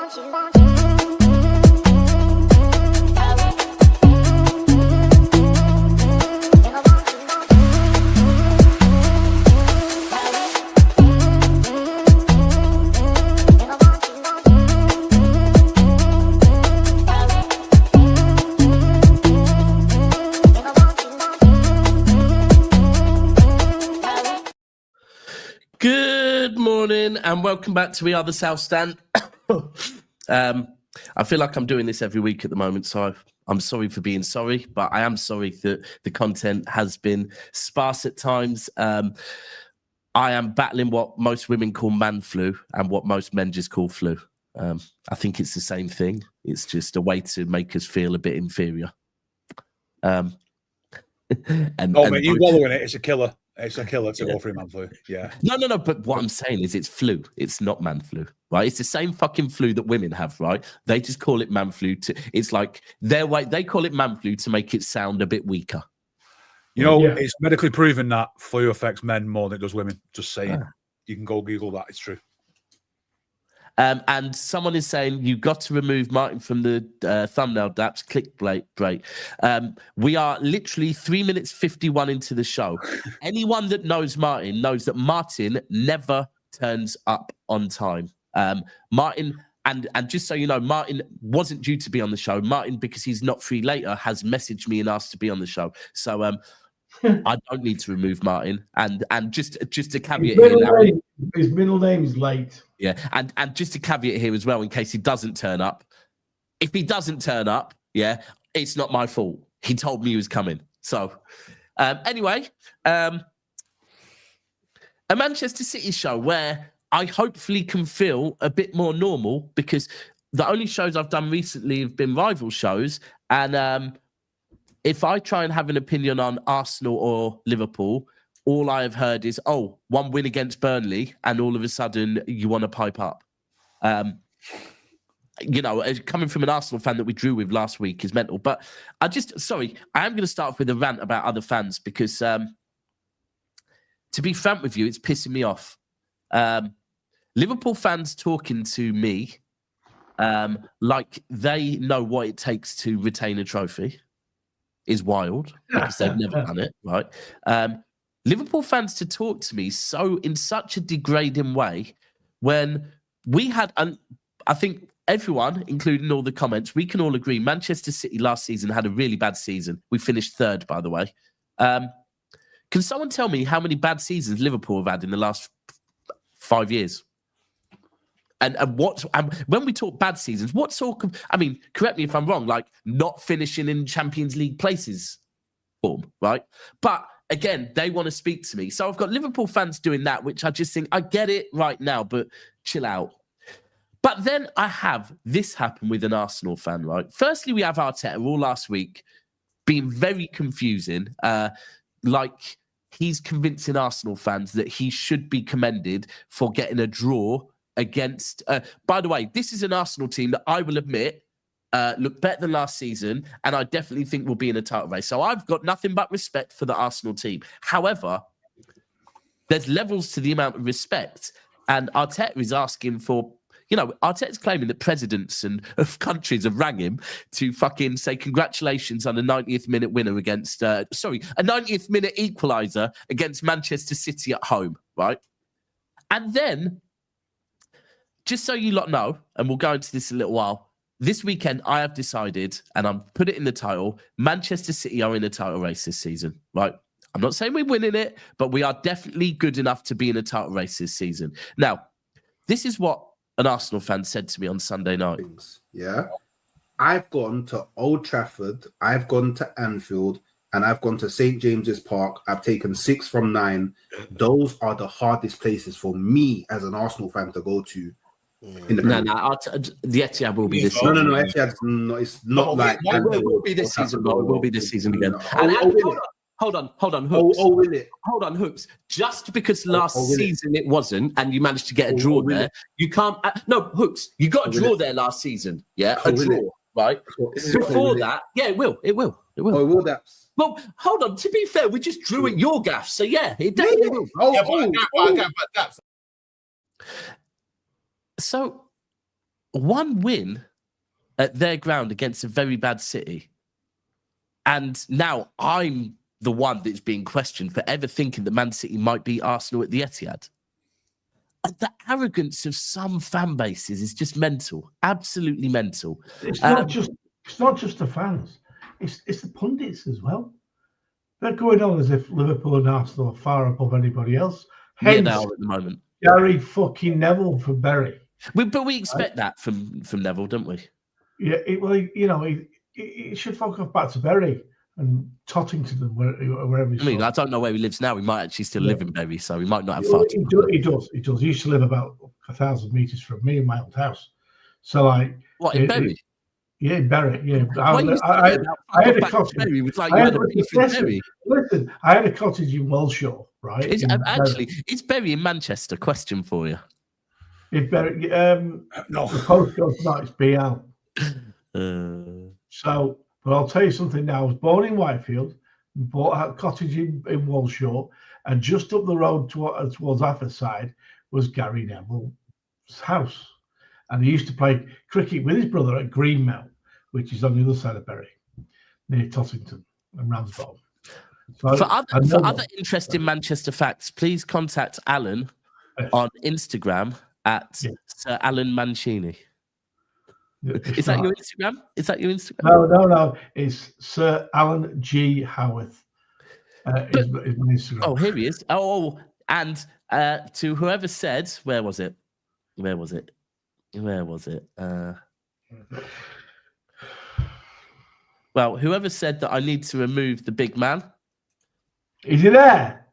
Good morning and welcome back to We Are the South Stand. I feel like I'm doing this every week at the moment, so I'm sorry for being sorry, but I am sorry that the content has been sparse at times. I am battling what most women call man flu and what most men just call flu. I think it's the same thing. It's just a way to make us feel a bit inferior. Mate, you wallow in it. It's a killer. It's a killer to go through man flu. Yeah. No. But what I'm saying is it's flu. It's not man flu, right? It's the same fucking flu that women have, right? They just call it man flu. It's like their way. They call it man flu to make it sound a bit weaker. You know, It's medically proven that flu affects men more than it does women. Just saying. You can go Google that. It's true. And someone is saying you got to remove Martin from the thumbnail daps. Clickbait. We are literally 3 minutes 51 into the show. Anyone that knows Martin knows that Martin never turns up on time. Martin, and just so you know, Martin wasn't due to be on the show. Martin, because he's not free later, has messaged me and asked to be on the show. So I don't need to remove Martin. And just to caveat his middle name is Late. Yeah, and just to caveat here as well, in case he doesn't turn up. If he doesn't turn up, it's not my fault. He told me he was coming. So, anyway, a Manchester City show where I hopefully can feel a bit more normal, because the only shows I've done recently have been rival shows. And if I try and have an opinion on Arsenal or Liverpool, all I have heard is, one win against Burnley, and all of a sudden you want to pipe up. Coming from an Arsenal fan that we drew with last week is mental. But I am going to start off with a rant about other fans, because to be frank with you, it's pissing me off. Liverpool fans talking to me like they know what it takes to retain a trophy is wild, because they've never done it, right? Liverpool fans to talk to me in such a degrading way, when we had, I think everyone, including all the comments, we can all agree Manchester City last season had a really bad season. We finished third, by the way. Can someone tell me how many bad seasons Liverpool have had in the last 5 years? And when we talk bad seasons, what sort of, correct me if I'm wrong, like not finishing in Champions League places form, right? But again, they want to speak to me. So I've got Liverpool fans doing that, which I just think, I get it right now, but chill out. But then I have this happen with an Arsenal fan, right? Firstly, we have Arteta all last week being very confusing. Like he's convincing Arsenal fans that he should be commended for getting a draw against... by the way, this is an Arsenal team that I will admit look better than last season, and I definitely think will be in a title race. So I've got nothing but respect for the Arsenal team. However, there's levels to the amount of respect, and Arteta is asking for... Arteta's claiming that presidents and of countries have rang him to fucking say congratulations on a 90th minute winner against... a 90th minute equaliser against Manchester City at home, right? And then, just so you lot know, and we'll go into this in a little while, this weekend, I have decided, and I'm put it in the title, Manchester City are in a title race this season, right? I'm not saying we're winning it, but we are definitely good enough to be in a title race this season. Now, this is what an Arsenal fan said to me on Sunday night. Yeah. I've gone to Old Trafford, I've gone to Anfield, and I've gone to St. James's Park. I've taken 6 from 9. Those are the hardest places for me as an Arsenal fan to go to. The Etihad will be this season. No. Etihad's not, it's not like... It will be this season, but it will be this season again. Hold on, Hoops. Will it? Hold on, Hoops. Just because last season it wasn't, and you managed to get a draw there, you can't... no, Hoops, you got a draw there last season. Yeah, a draw, right? Before that, it will. It will. Oh, it will, Daps. Well, hold on. To be fair, we just drew at your gaff, so yeah, it definitely will. So one win at their ground against a very bad City. And now I'm the one that's being questioned for ever thinking that Man City might beat Arsenal at the Etihad. And the arrogance of some fan bases is just mental, absolutely mental. It's not just the fans; it's the pundits as well. They're going on as if Liverpool and Arsenal are far above anybody else. Hence, yeah, they are at the moment. Gary fucking Neville from Bury. But we expect that from Neville, don't we? Yeah, he should fuck off back to Bury and Tottington and wherever he's I don't know where he lives now. He might actually still live in Bury, so he might not have far to go. He does. He used to live about 1,000 meters from me in my old house. So, like, what, in Bury? Yeah, in Bury. Yeah, I had a cottage. Listen, I had a cottage in Wellshaw, right? It's Bury in Manchester. Question for you. In Bury, no, the postcode's not. It's BL. So, but I'll tell you something now. I was born in Whitefield, bought a cottage in Walshaw, and just up the road towards Afterside was Gary Neville's house. And he used to play cricket with his brother at Greenmount, which is on the other side of Bury, near Tottington and Ramsbottom. So for other interesting Manchester facts, please contact Alan on Instagram at Sir Alan Mancini. Is that your Instagram? No. It's Sir Alan G. Howarth. Is my Instagram. Oh, here he is. Oh, and to whoever said, where was it? Well, whoever said that I need to remove the big man. Is he there?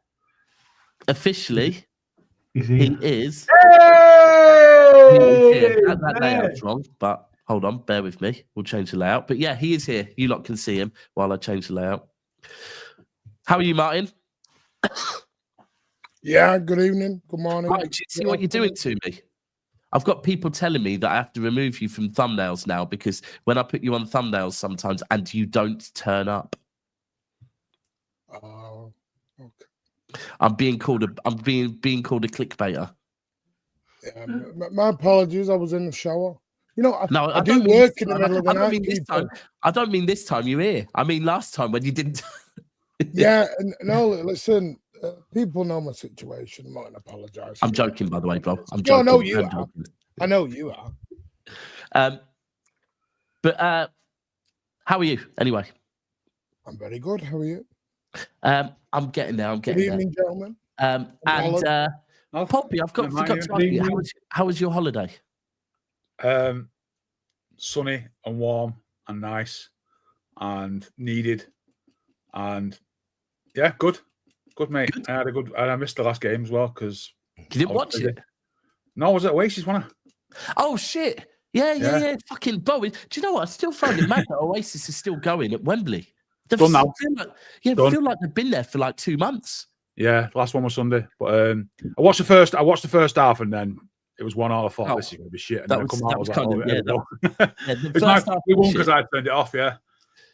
Officially, he is. Hey! He is here. That layout's wrong, but hold on, bear with me. We'll change the layout. But yeah, he is here. You lot can see him while I change the layout. How are you, Martin? Yeah, good evening. Good morning. Right, do you see what you're doing to me? I've got people telling me that I have to remove you from thumbnails now because when I put you on thumbnails sometimes and you don't turn up. Oh, okay. I'm being called a clickbaiter. Yeah, my apologies. I was in the shower. You know, I do don't work in the middle of the night. I don't mean this time you're here. I mean last time when you didn't. Yeah, no, listen, people know my situation. I'm not going to apologize. I'm joking, by the way, bro. I'm joking. No, I know you are. I know you are. But how are you anyway? I'm very good. How are you? I'm getting there. Good evening, gentlemen. Poppy, I've forgot to ask you, how was your holiday? Sunny and warm and nice and needed and yeah, good, mate. Good. I missed the last game as well because you didn't watch it. No, I was at Oasis, wasn't I? Oh shit! Yeah. Fucking Bo. Do you know what? I still find it mad that Oasis is still going at Wembley. Done now. I feel like they've been there for like 2 months. Yeah, last one was Sunday. But I watched the first half and then it was 1 hour. I thought this is gonna be shit. And it's nice we won because I turned it off. Yeah.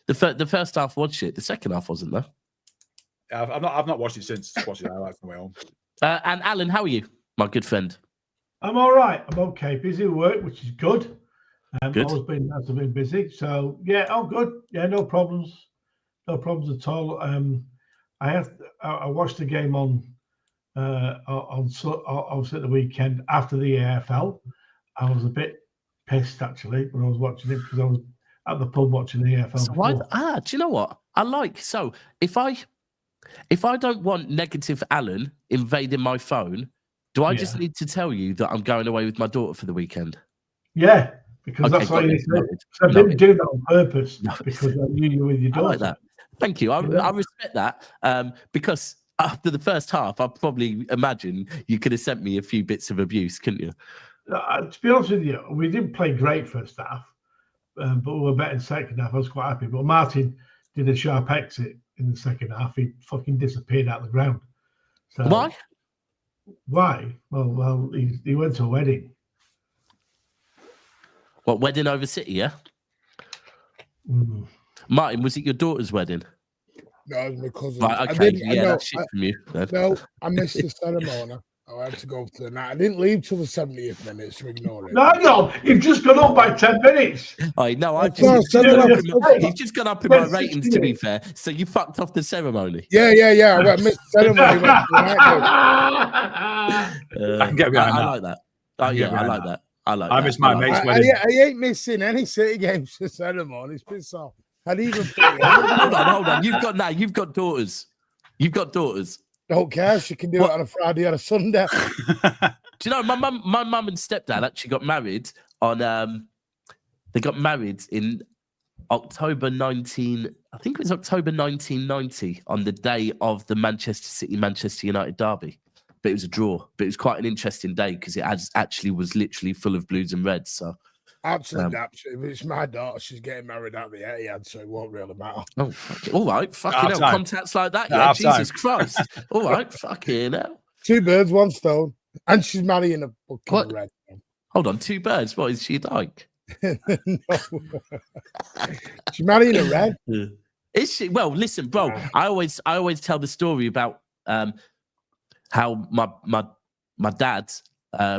The first half was shit. The second half wasn't though. Yeah, I've not watched it since. Watched it highlights on my own. And Alan, how are you, my good friend? I'm all right. I'm okay. Busy with work, which is good. Good. I've been busy. So yeah, all good. Yeah, no problems. No problems at all. I watched the game on obviously at the weekend after the AFL. I was a bit pissed actually when I was watching it because I was at the pub watching the AFL. So do you know what I like? So if I don't want negative Alan invading my phone, do I just need to tell you that I'm going away with my daughter for the weekend? Yeah, because that's why you said. So I didn't do that on purpose because I knew you were with your daughter. I like that. Thank you. I respect that because after the first half, I probably imagine you could have sent me a few bits of abuse, couldn't you? To be honest with you, we didn't play great first half, but we were better in second half. I was quite happy. But Martin did a sharp exit in the second half. He fucking disappeared out of the ground. So, Why? Well, he went to a wedding. What, wedding over City, yeah? Martin, was it your daughter's wedding? No, it was my cousin. Right, okay, that's shit from you. No, I missed the ceremony. I had to go to the night. I didn't leave till the 70th minute, so ignore it. No, you've just gone up by 10 minutes. He's just gone up in my ratings, to be fair. So you fucked off the ceremony. Yeah. I went missed the ceremony. I can get behind that. I like that. Oh, yeah, I like that. I miss my mate's I wedding. ain't missing any City games for ceremonies. Piss off. I'd even hold on. You've got daughters. Don't care. She can do it on a Friday or a Sunday. Do you know my mum and stepdad actually got married on they got married in October 1990 on the day of the Manchester City Manchester United derby. But it was a draw. But it was quite an interesting day because it actually was literally full of blues and reds. So Absolutely. It's my daughter. She's getting married at the Etihad, so it won't really matter. Oh, all right. Fucking hell. Contacts like that. Yeah, Jesus Christ. All right. Fucking hell. 2 birds, 1 stone. And she's marrying a fucking red. Hold on. 2 birds. What is she like? No. She's marrying a red. Is she? Well, listen, bro. I always tell the story about how my dad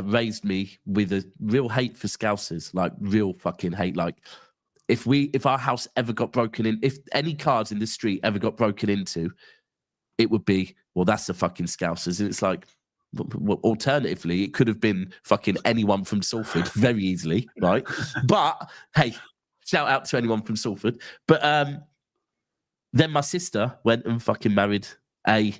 raised me with a real hate for Scousers, like real fucking hate. Like if our house ever got broken in, if any cars in the street ever got broken into, it would be, well, that's the fucking Scousers. And it's like, well, alternatively, it could have been fucking anyone from Salford very easily, right? But hey, shout out to anyone from Salford. But then my sister went and fucking married a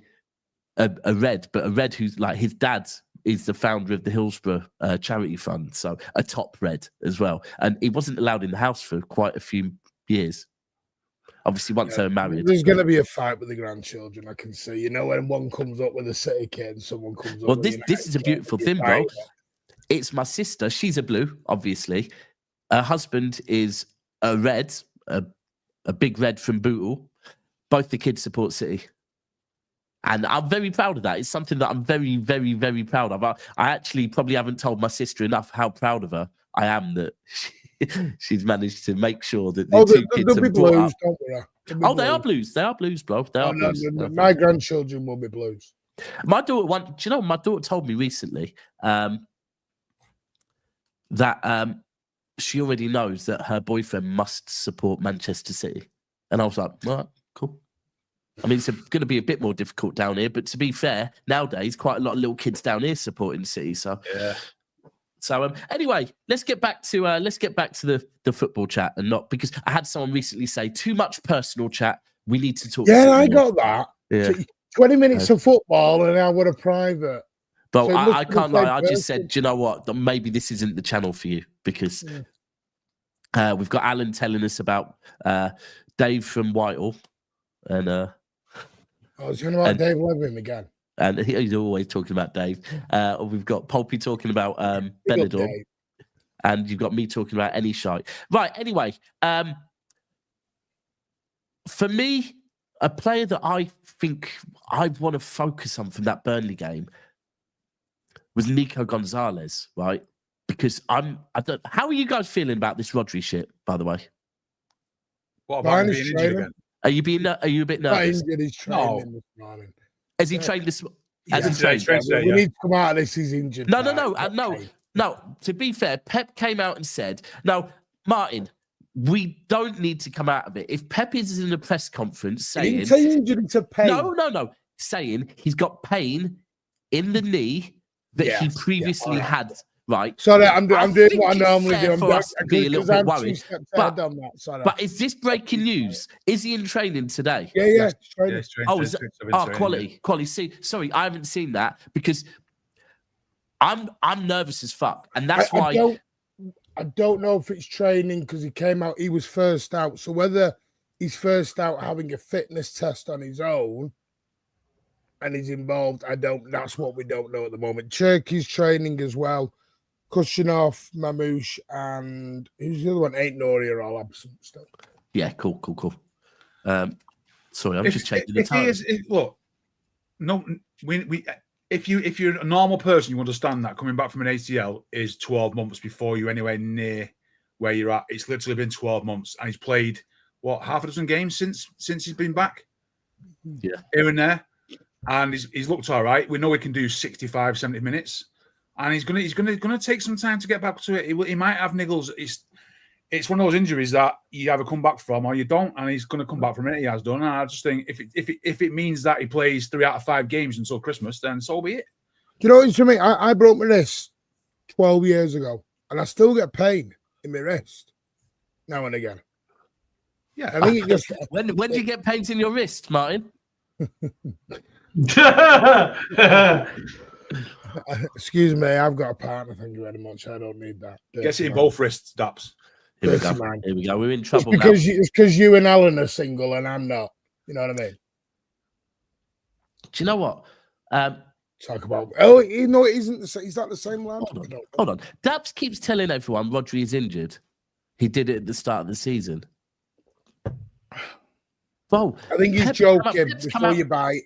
red, but a red who's like his dad is the founder of the Hillsborough charity fund, so a top red as well. And he wasn't allowed in the house for quite a few years. Obviously, once they were married. There's going to be a fight with the grandchildren, I can see. You know, when one comes up with a City kid and someone comes up well, with this is a beautiful thing, bro. It's my sister. She's a blue, obviously. Her husband is a red, a big red from Bootle. Both the kids support City. And I'm very proud of that. It's something that I'm very, very, very proud of. I actually probably haven't told my sister enough how proud of her I am that she's managed to make sure that the 2 kids are brought up. Don't worry. They are blues. They are blues, bro. They are blues. No, my grandchildren will be blues. My daughter, do you know, my daughter told me recently that she already knows that her boyfriend must support Manchester City. And I was like, all right, cool. I mean, it's going to be a bit more difficult down here, but to be fair, nowadays quite a lot of little kids down here supporting City. So, yeah. So anyway, let's get back to the football chat, and not because I had someone recently say too much personal chat. We need to talk. Yeah, I got that. Yeah. 20 minutes of football and an hour of private. But So I can't lie. I just said, do you know what? Maybe this isn't the channel for you because we've got Alan telling us about Dave from Whitehall, and I was going about Dave Levin again. And he's always talking about Dave. We've got Pulpy talking about Benidorm. And you've got me talking about any shite. Right, anyway. For me, a player that I think I want to focus on from that Burnley game was Nico Gonzalez, right? Because how are you guys feeling about this Rodri shit, by the way? What about him being injured again? Are you a bit nervous? He's training this morning. Has he trained this? We need to come out of this. He's injured. No. To be fair, Pep came out and said, "No, Martin, we don't need to come out of it." If Pep is in a press conference saying, no, saying he's got pain in the knee that he previously had. Right. Sorry, I'm doing what I normally do. For us to be a little bit worried. But is this breaking news? Is he in training today? Yeah. Quality. See, sorry, I haven't seen that because I'm nervous as fuck, and that's why I don't know if it's training because he came out. He was first out, so whether he's first out having a fitness test on his own and he's involved, that's what we don't know at the moment. Cherki's training as well. Kushinov, Mamouche, and who's the other one? Ain't Nori are all absent still. Yeah, cool. Sorry, I'm just checking the time. If you're a normal person, you understand that coming back from an ACL is 12 months before you're anywhere near where you're at. It's literally been 12 months, and he's played half a dozen games since he's been back. Yeah, here and there. and he's looked all right. We know he can do 65, 70 minutes, and he's gonna take some time to get back to it. He might have niggles. It's one of those injuries that you either come back from or you don't, and he's going to come back from it. He has done, and I just think if it means that he plays 3 out of 5 games until Christmas, then so be it. Do you know what it's for me? I broke my wrist 12 years ago, and I still get pain in my wrist now and again. Yeah, I think it just When do you get pains in your wrist, Martin? Excuse me, I've got a partner. Thank you very much. I don't need that. gets it in both wrists, Daps. Here we go. Man. Here we go. We're in trouble now. It's because you and Alan are single and I'm not. You know what I mean? Do you know what? Talk about. Oh, no, it isn't. He's not the same lad. Hold on. Daps keeps telling everyone Rodri is injured. He did it at the start of the season. Bro, I think he's joking before you bite.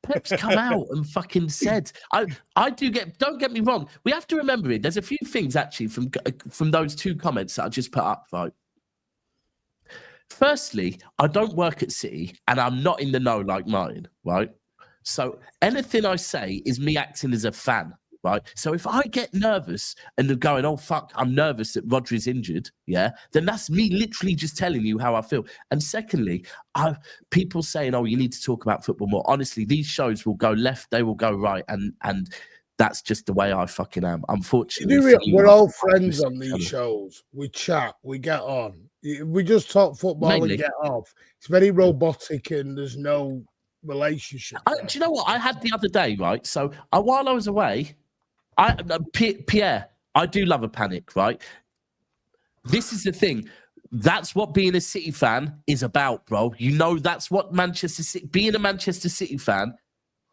Pep's come out and fucking said, I do get, don't get me wrong. We have to remember it. There's a few things actually from those 2 comments that I just put up, right? Firstly, I don't work at City and I'm not in the know like Martin, right? So anything I say is me acting as a fan, right? So if I get nervous and they're going, oh, fuck, I'm nervous that Rodri's injured, yeah, then that's me literally just telling you how I feel. And secondly, people saying, oh, you need to talk about football more. Honestly, these shows will go left, they will go right, and that's just the way I fucking am. Unfortunately. We're all friends on these shows. We chat, we get on. We just talk football and get off. It's very robotic and there's no relationship. Do you know what I had the other day, right? So while I was away, Pierre, I do love a panic, right? This is the thing. That's what being a City fan is about, bro. You know, that's what being a Manchester City fan,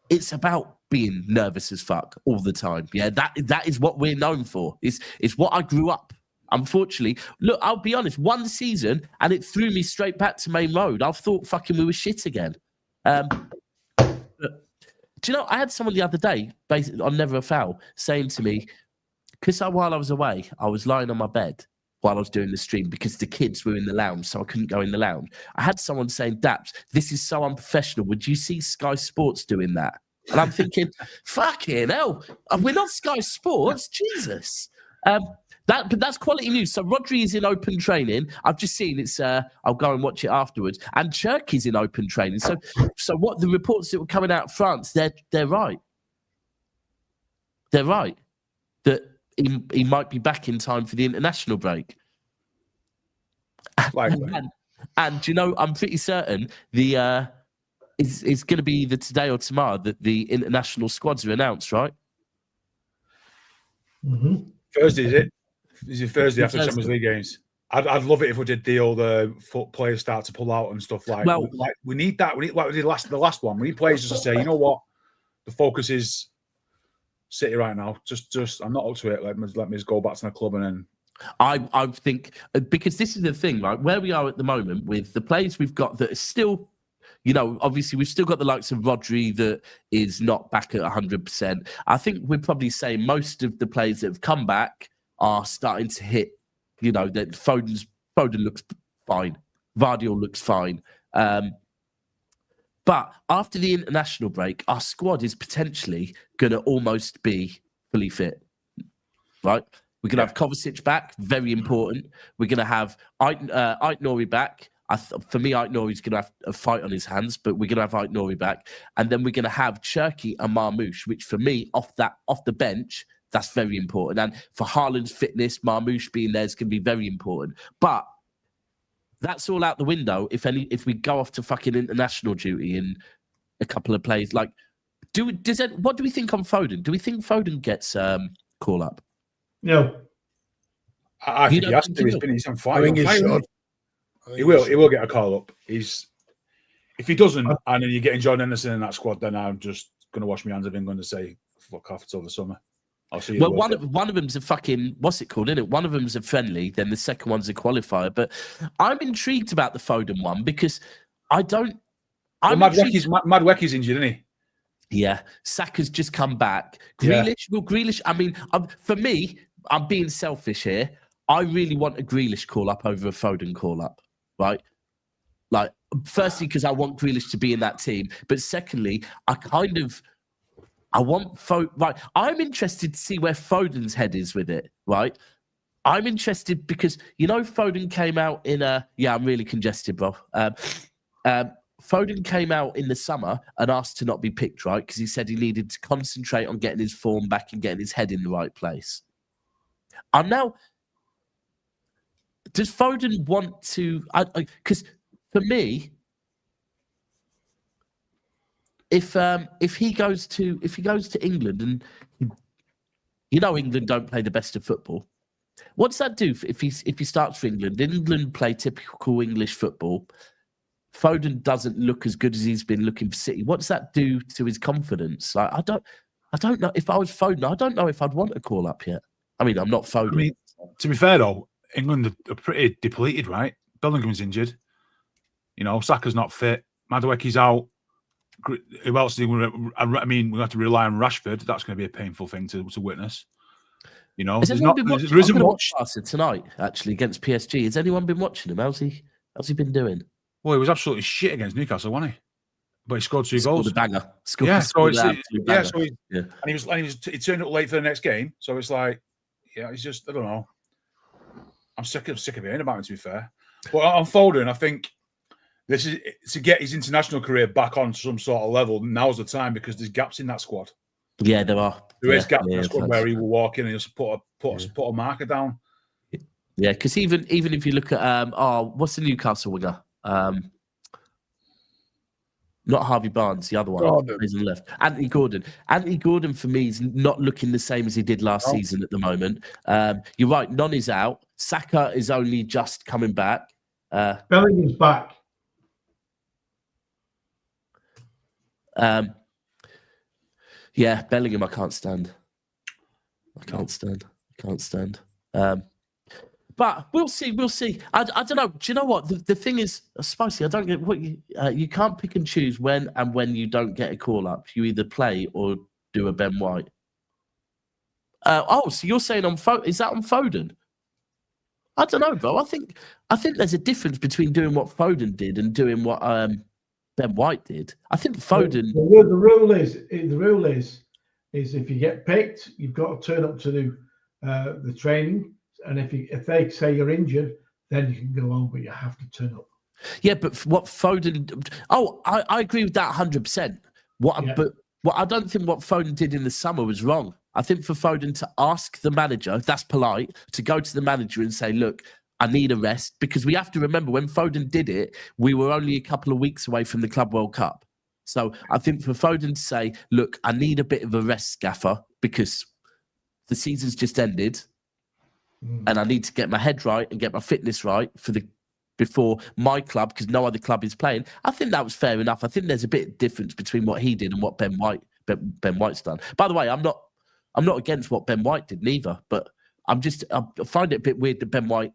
it's about being nervous as fuck all the time. Yeah, that is what we're known for. It's what I grew up. Unfortunately, look, I'll be honest, one season and it threw me straight back to Main Road. I thought fucking we were shit again. Do you know, I had someone the other day, basically on Never a Foul, saying to me, because while I was away, I was lying on my bed while I was doing the stream because the kids were in the lounge, so I couldn't go in the lounge. I had someone saying, Daps, this is so unprofessional. Would you see Sky Sports doing that? And I'm thinking, fucking hell, we're not Sky Sports, Jesus. But that's quality news. So Rodri is in open training. I've just seen it's. I'll go and watch it afterwards. And Cherki's in open training. So what the reports that were coming out of France? They're right. They're right that he might be back in time for the international break. And you know, I'm pretty certain it's going to be either today or tomorrow that the international squads are announced. Right? Mm-hmm. Thursday, is it? Is it Thursday after Champions League games? I'd love it if we did the old foot players start to pull out and stuff like. Well, like we need that. We need like we did the last one. We need players just to say, you know what, the focus is City right now. Just I'm not up to it. Let me just go back to the club and then. I think because this is the thing, right? Where we are at the moment with the players we've got that are still. You know, obviously, we've still got the likes of Rodri that is not back at 100%. I think we're probably saying most of the players that have come back are starting to hit, you know, that Foden looks fine. Vardy looks fine. But after the international break, our squad is potentially going to almost be fully fit, right? We're going to have Kovacic back, very important. We're going to have Ait-Nouri back. For me, Ait-Nouri's going to have a fight on his hands, but we're going to have Ait-Nouri back. And then we're going to have Cherki and Marmoush, which for me, off the bench, that's very important. And for Haaland's fitness, Marmoush being there is going to be very important. But that's all out the window if we go off to fucking international duty in a couple of plays. Like, what do we think on Foden? Do we think Foden gets call up? No. I think he has to. He's on fire. I think he should. He will get a call up. If he doesn't, and then you're getting John Henderson in that squad, then I'm just going to wash my hands of England and say, fuck off until the summer. I'll see you. Well, one of them's a fucking, what's it called, isn't it? One of them's a friendly, then the second one's a qualifier. But I'm intrigued about the Foden one because Mad Weki's injured, isn't he? Yeah. Saka's just come back. Grealish, I mean, for me, I'm being selfish here. I really want a Grealish call-up over a Foden call-up. Right? Like, firstly, because I want Grealish to be in that team, but secondly, I want Foden. Right, I'm interested to see where Foden's head is with it. Right, I'm interested because Foden came out in a. Yeah, I'm really congested, bro. Foden came out in the summer and asked to not be picked, right? Because he said he needed to concentrate on getting his form back and getting his head in the right place. Does Foden want to? Because for me, if he goes to England and England don't play the best of football, what does that do if he starts for England? England play typical English football. Foden doesn't look as good as he's been looking for City. What does that do to his confidence? Like, I don't know. If I was Foden, I don't know if I'd want a call up yet. I mean, I'm not Foden. I mean, to be fair though, England are pretty depleted, right? Bellingham's injured. Saka's not fit. Madueke's out. Who else? I mean, we have to rely on Rashford. That's going to be a painful thing to witness. There isn't much tonight. Actually, against PSG, has anyone been watching him? How's he been doing? Well, he was absolutely shit against Newcastle, wasn't he? But he scored 2 goals. Scored a banger. He turned up late for the next game. So it's like, he's just, I don't know. I'm sick of hearing about him, to be fair. But on Foden, I think this is to get his international career back on some sort of level. Now's the time because there's gaps in that squad. Yeah, there are. There is gaps in that squad where he will walk in and just put a marker down. Yeah, because even if you look at what's the Newcastle winger? Not Harvey Barnes, the other one. He's on the left. Anthony Gordon. Anthony Gordon, for me, is not looking the same as he did last season at the moment. You're right, Noni's out. Saka is only just coming back. Bellingham's back. Yeah, Bellingham I can't stand. I can't stand. But we'll see. I don't know. Do you know what? The thing is, Spicy, I don't get what you can't pick and choose when you don't get a call up. You either play or do a Ben White. So you're saying is that on Foden? I don't know, bro. I think there's a difference between doing what Foden did and doing what Ben White did. I think Foden. The rule is if you get picked, you've got to turn up to do the training. And if they say you're injured, then you can go on, but you have to turn up. Yeah, but what Foden... I agree with that 100%. But I don't think what Foden did in the summer was wrong. I think for Foden to ask the manager, that's polite, to go to the manager and say, look, I need a rest. Because we have to remember, when Foden did it, we were only a couple of weeks away from the Club World Cup. So I think for Foden to say, look, I need a bit of a rest, Gaffer, because the season's just ended... And I need to get my head right and get my fitness right before my club, because no other club is playing. I think that was fair enough. I think there's a bit of difference between what he did and what Ben White's done. By the way, I'm not against what Ben White did neither, but I find it a bit weird that Ben White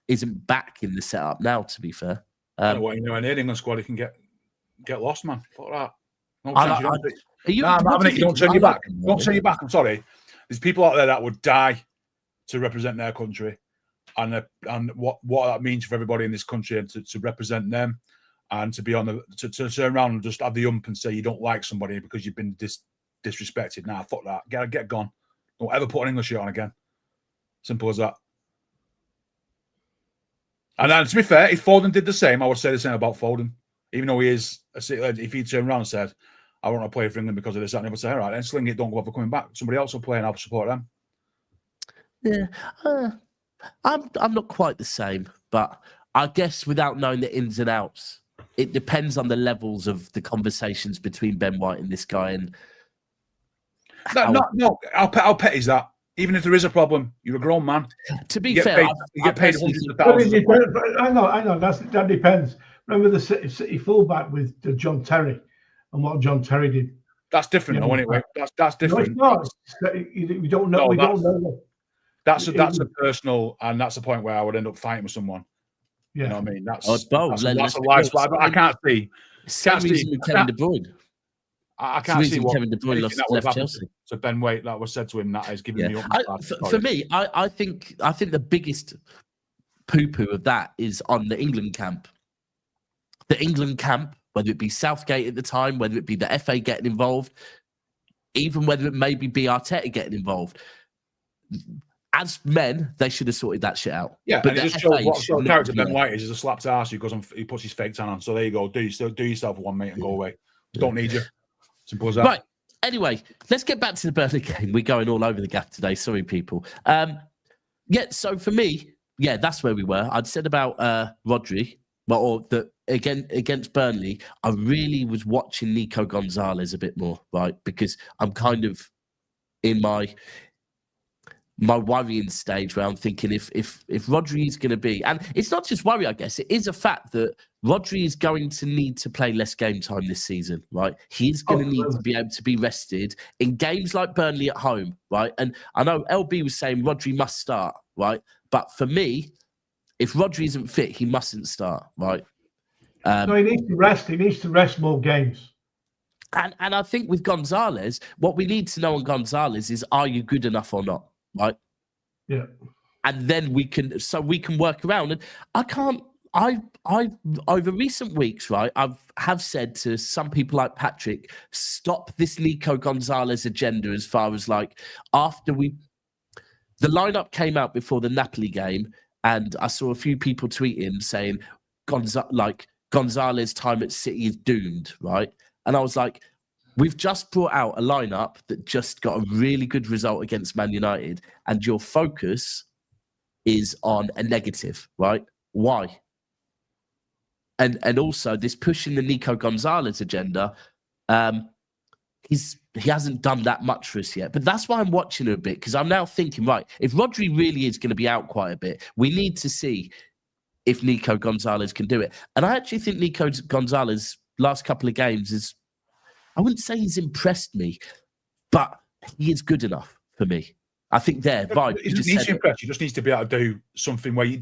isn't back in the setup now. To be fair, an England squad he can get lost, man. Fuck that. Don't turn your back. Don't turn your back. I'm sorry. There's people out there that would die to represent their country, and what that means for everybody in this country, and to represent them, and to be to turn around and just have the ump and say you don't like somebody because you've been disrespected. Nah, fuck that. Get gone. Don't ever put an English shirt on again. Simple as that. And then, to be fair, if Foden did the same, I would say the same about Foden. Even though he is a City legend, if he turned around and said, I want to play for England because of this, I never say, all right, then sling it, don't bother coming back. Somebody else will play and I'll support them. Yeah, I'm not quite the same, but I guess without knowing the ins and outs, it depends on the levels of the conversations between Ben White and this guy. And no, how pet is that? Even if there is a problem, you're a grown man. To be fair, you get paid hundreds of thousands. I know. That depends. Remember the City fullback with John Terry and what John Terry did. That's different, though. Anyway, that's different. No, it's not. We don't know. Don't know. That's a personal, and that's the point where I would end up fighting with someone. Yeah. You know what I mean? That's a life. I can't see. Same reason with Kevin De Bruyne. I can't see what Kevin De Bruyne left Chelsea. So Ben White, that was said to him, that is giving me up. For me, I think the biggest poo-poo of that is on the England camp. the England camp, whether it be Southgate at the time, whether it be the FA getting involved, even whether it maybe be Arteta getting involved. As men, they should have sorted that shit out. Yeah, but and it just shows what sort of character Ben White is. He's a slapped ass who goes on, he puts his fake tan on. So there you go. Do yourself one, mate, and go away. Don't need you. Simple as that. Right. Anyway, let's get back to the Burnley game. We're going all over the gaff today. Sorry, people. So for me, that's where we were. I'd said about Rodri, against Burnley, I really was watching Nico Gonzalez a bit more, right? Because I'm kind of in my worrying stage where I'm thinking if Rodri is going to be, and it's not just worry, I guess, it is a fact that Rodri is going to need to play less game time this season, right? He's going to need to be able to be rested in games like Burnley at home, right? And I know LB was saying Rodri must start, right? But for me, if Rodri isn't fit, he mustn't start, right? No, he needs to rest. He needs to rest more games. And I think with Gonzalez, what we need to know on Gonzalez is, are you good enough or not? Right. Yeah. And then we can work around. And I over recent weeks, right, have said to some people like Patrick, stop this Nico Gonzalez agenda as far as like after the lineup came out before the Napoli game, and I saw a few people tweeting saying Gonzalez time at City is doomed, right? And I was like, we've just brought out a lineup that just got a really good result against Man United, and your focus is on a negative, right? Why? And also this pushing the Nico Gonzalez agenda, he hasn't done that much for us yet. But that's why I'm watching him a bit, because I'm now thinking, right, if Rodri really is going to be out quite a bit, we need to see if Nico Gonzalez can do it. And I actually think Nico Gonzalez last couple of games is, I wouldn't say he's impressed me, but he is good enough for me. I think vibe. He needs to impress. He just needs to be able to do something where I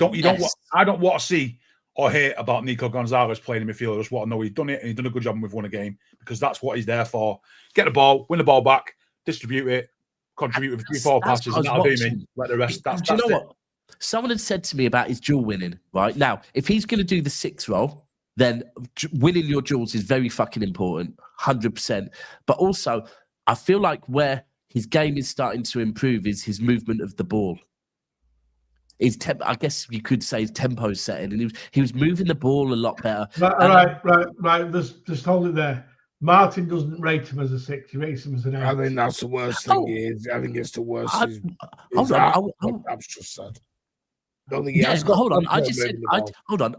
don't want to see or hear about Nico Gonzalez playing in midfield. I just want to know he's done it and he's done a good job and we've won a game, because that's what he's there for. Get the ball, win the ball back, distribute it, contribute with 3-4 passes, and that'll do me. Let the rest. Do you know what? Someone had said to me about his duel winning, right? Now, if he's going to do the 6 role, then winning your duels is very fucking important, 100%. But also, I feel like where his game is starting to improve is his movement of the ball. I guess you could say his tempo setting, and he was moving the ball a lot better. Right. Just hold it there. Martin doesn't rate him as a 6; he rates him as an 8. I think that's the worst thing. I think it's the worst. Hold on. I've just said. Don't think he has got. Hold on.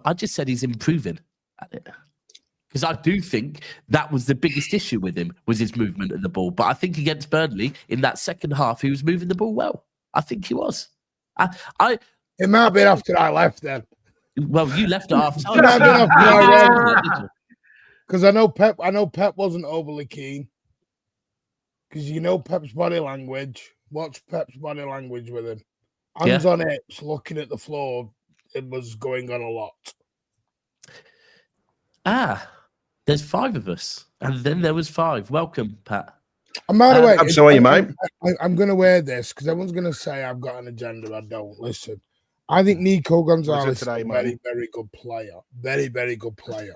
I just said he's improving at it. Because I do think that was the biggest issue with him, was his movement of the ball. But I think against Burnley in that second half, he was moving the ball well. I think he was. It might have been after I left then. Well, you left at half time. Because I know Pep wasn't overly keen. Because you know Pep's body language. Watch Pep's body language with him. Hands on hips, looking at the floor. It was going on a lot. There's 5 of us. And then there was 5. Welcome, Pat. And by the way, I'm sorry, mate. I'm going to wear this because everyone's going to say I've got an agenda. I don't. Listen, I think Nico Gonzalez is a very, very good player. Very, very good player.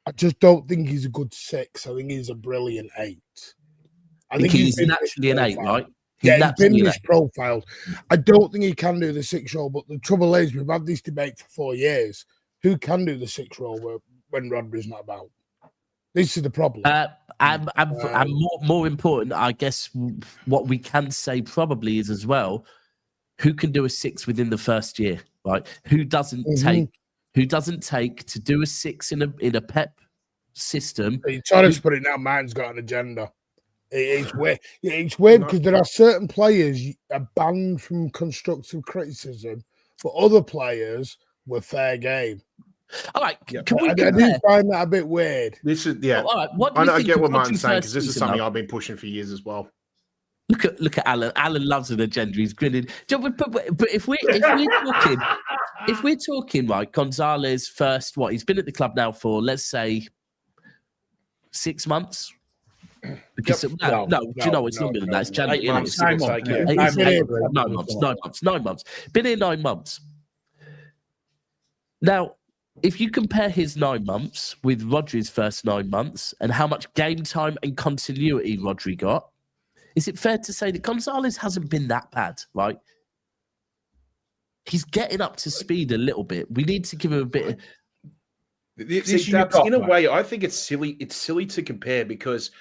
I just don't think he's a good 6. I think he's a brilliant 8. I think he's naturally an 8, right? He's been misprofiled. I don't think he can do the 6 role, but the trouble is we've had this debate for 4 years. Who can do the 6 role when Rodri's not about? This is the problem. And more important, I guess, what we can say probably is as well, who can do a 6 within the first year, right? Who doesn't take to do a 6 in a Pep system? You're trying to put it now. Man's got an agenda. It's weird. It's weird because there are certain players are banned from constructive criticism, but other players were fair game. All right, I do find that a bit weird. This is All right, what do you think I get what Martin's saying, because this is something though? I've been pushing for years as well. Look at Alan. Alan loves an agenda. He's grinning. But if we're talking, right, Gonzalez first. He's been at the club now for, let's say, 6 months. Because no, do you know it's longer than that? It's January. 8 months. 9 months. Been here 9 months. Now, if you compare his 9 months with Rodri's first 9 months and how much game time and continuity Rodri got, is it fair to say that Gonzalez hasn't been that bad, right? He's getting up to speed a little bit. We need to give him a bit. See, Dabs, in a way, I think it's silly. It's silly to compare because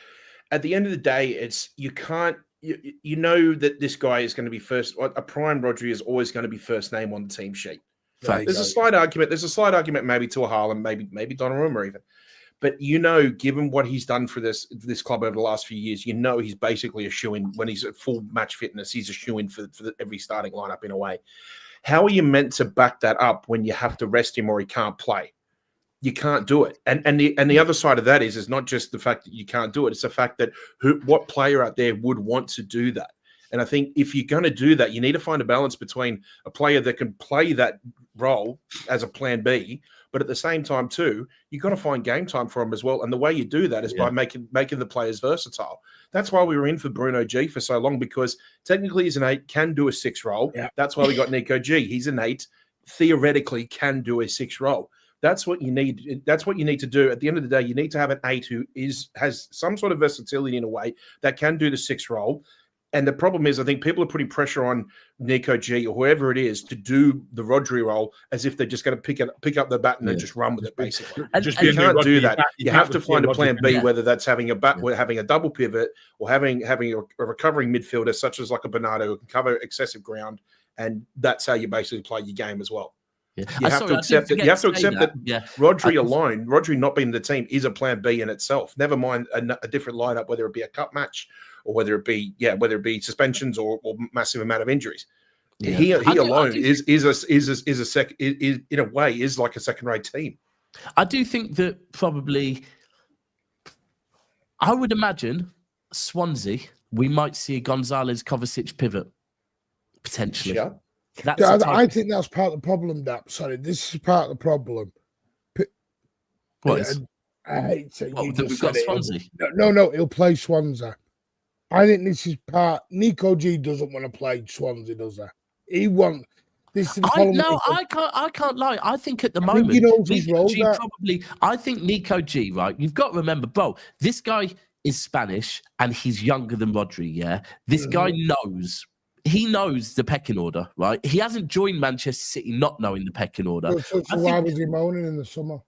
at the end of the day, it's you can't. You know that this guy is going to be first. A prime Rodri is always going to be first name on the team sheet. There's a slight argument. There's a slight argument, maybe to a Haaland, maybe Donnarumma even. But given what he's done for this club over the last few years, he's basically a shoo-in. When he's at full match fitness, he's a shoo-in for every starting lineup in a way. How are you meant to back that up when you have to rest him or he can't play? You can't do it. And the other side of that is not just the fact that you can't do it. It's the fact that what player out there would want to do that. And I think if you're going to do that, you need to find a balance between a player that can play that role as a plan B, but at the same time too, you've got to find game time for him as well. And the way you do that is by making the players versatile. That's why we were in for Bruno G for so long, because technically he's an 8, can do a 6 role. Yeah. That's why we got Nico G. He's an 8, theoretically can do a 6 role. That's what you need. That's what you need to do. At the end of the day, you need to have an 8 who has some sort of versatility in a way that can do the 6 role. And the problem is, I think people are putting pressure on Nico G or whoever it is to do the Rodri role as if they're just going to pick up the baton and just run with it, basically. You can't do that. You have to find a plan B, whether that's having a double pivot or having a recovering midfielder such as like a Bernardo who can cover excessive ground, and that's how you basically play your game as well. Yeah. You have to accept that. You have to accept that Rodri alone, Rodri not being in the team, is a plan B in itself. Never mind a different lineup, whether it be a cup match or whether it be suspensions or massive amount of injuries. Yeah. He alone is in a way is like a second-rate team. I do think that probably, I would imagine Swansea, we might see a Gonzalez Kovacic pivot potentially. Yeah. I think that's part of the problem, Dap. Sorry, this is part of the problem. What is? I hate saying we've got Swansea. No, he'll play Swansea. I think this is part. Nico G doesn't want to play Swansea, does he? He wants. This is the problem. I can't lie. I think at the moment, I think Nico G, right? You've got to remember, bro, this guy is Spanish and he's younger than Rodri, yeah? This guy knows. He knows the pecking order, right? He hasn't joined Manchester City not knowing the pecking order. So why was he moaning in the summer?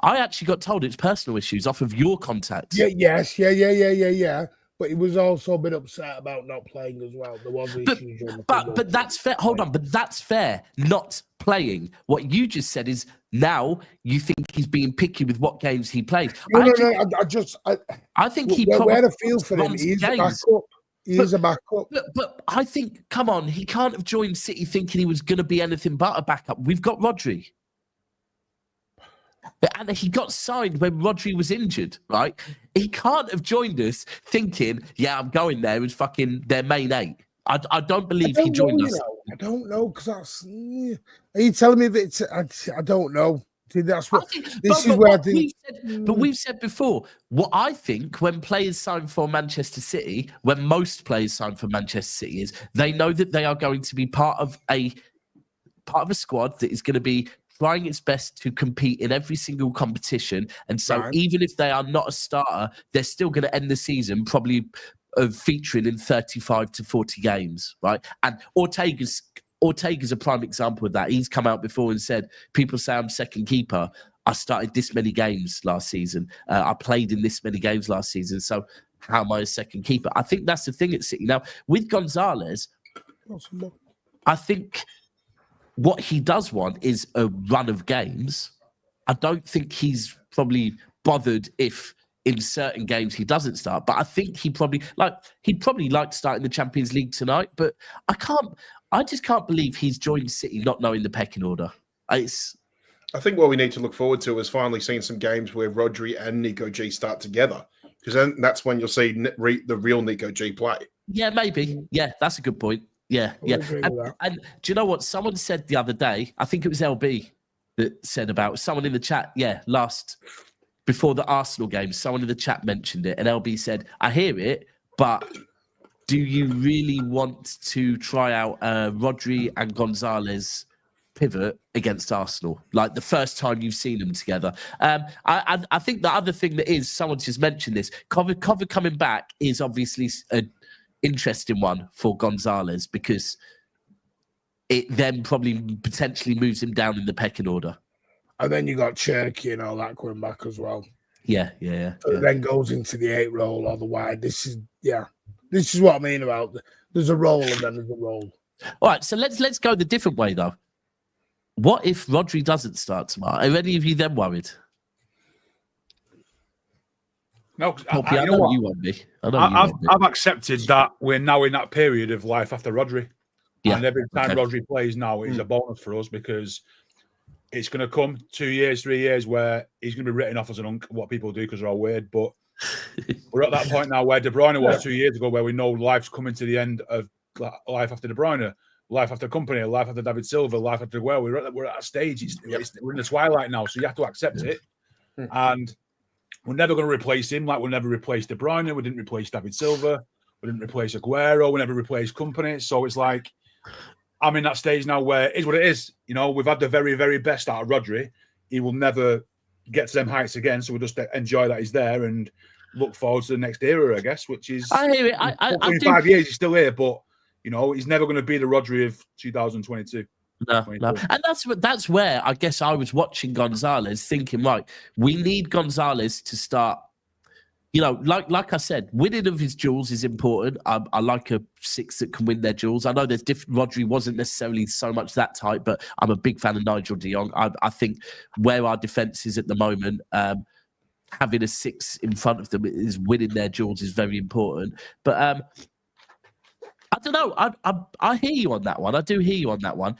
I actually got told it's personal issues off of your contacts. Yeah. But he was also a bit upset about not playing as well. There was issues. But that's fair. Think but that's fair. Not playing. What you just said is now you think he's being picky with what games he plays. I think he probably had a feel for him. He's a backup. He is a backup. But I think, come on, he can't have joined City thinking he was going to be anything but a backup. We've got Rodri. And he got signed when Rodri was injured, right? He can't have joined us thinking, I'm going there as fucking their main 8. I don't believe he joined us. I don't know, because that's... Are you telling me that it's... I don't know. See, that's what... We've said before, what I think when players sign for Manchester City, when most players sign for Manchester City, is they know that they are going to be part of a squad that is going to be trying its best to compete in every single competition. And so even if they are not a starter, they're still going to end the season probably featuring in 35 to 40 games, right? And Ortega's a prime example of that. He's come out before and said, people say I'm second keeper. I started this many games last season. I played in this many games last season. So how am I a second keeper? I think that's the thing at City. Now, with Gonzalez, I think what he does want is a run of games. I don't think he's probably bothered if in certain games he doesn't start, but I think he'd probably like starting the Champions League tonight. But I just can't believe he's joined City not knowing the pecking order. I think what we need to look forward to is finally seeing some games where Rodri and Nico G start together, because then that's when you'll see the real Nico G play. Yeah, maybe. Yeah, that's a good point. Yeah. And do you know what? Someone said the other day, I think it was LB that said about someone in the chat, before the Arsenal game, someone in the chat mentioned it, and LB said, I hear it, but do you really want to try out Rodri and Gonzalez pivot against Arsenal, like the first time you've seen them together. I think the other thing that is, someone just mentioned this, Cover coming back is obviously an interesting one for Gonzalez, because it then probably potentially moves him down in the pecking order. And then you got Cherki and all that coming back as well. Yeah. So it then goes into the 8 role or the wide. This is what I mean about there's a role and then there's a role. All right, so let's go the different way though. What if Rodri doesn't start tomorrow? Are any of you then worried? No, I know you won't be. I've accepted that we're now in that period of life after Rodri. Yeah. And every time Rodri plays now is a bonus for us, because it's going to come 2 years, 3 years where he's going to be written off as an what people do because they're all weird. But we're at that point now where De Bruyne was 2 years ago, where we know life's coming to the end of life after De Bruyne, life after Company, life after David Silva, life after Well. We're at that stage. We're in the twilight now, so you have to accept it. And we're never going to replace him, like we'll never replace De Bruyne. We didn't replace David Silva. We didn't replace Aguero. We never replaced Company. So it's like, I'm in that stage now where it is what it is. You know, we've had the very, very best out of Rodri. He will never get to them heights again. So we'll just enjoy that he's there and look forward to the next era, I guess, which is... I hear it. In 5 years, he's still here, but, you know, he's never going to be the Rodri of 2022. No. And that's where I guess I was watching Gonzalez thinking, right, we need Gonzalez to start, you know, like I said, winning of his duels is important. I like a 6 that can win their duels. I know there's different. Rodri wasn't necessarily so much that type, but I'm a big fan of Nigel de Jong. I think where our defence is at the moment, having a 6 in front of them is winning their duels is very important. But I don't know. I hear you on that one. I do hear you on that one.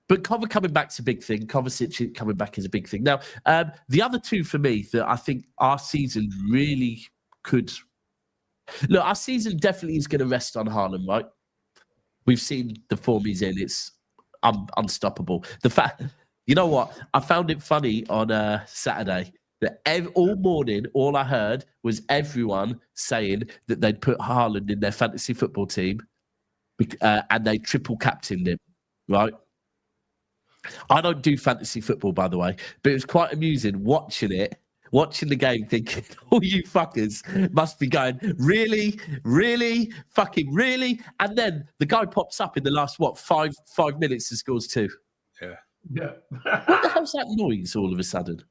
But Cover coming back's a big thing. Kovacic coming back is a big thing. Now, the other two for me that I think our season really could... Look, our season definitely is going to rest on Haaland, right? We've seen the form he's in. It's unstoppable. The fact... You know what? I found it funny on Saturday that all morning, all I heard was everyone saying that they'd put Haaland in their fantasy football team and they triple captained him, right? I don't do fantasy football, by the way, but it was quite amusing watching the game, thinking, all you fuckers must be going, really, really, fucking really? And then the guy pops up in the last, 5 minutes and scores 2. Yeah. What the hell's that noise all of a sudden?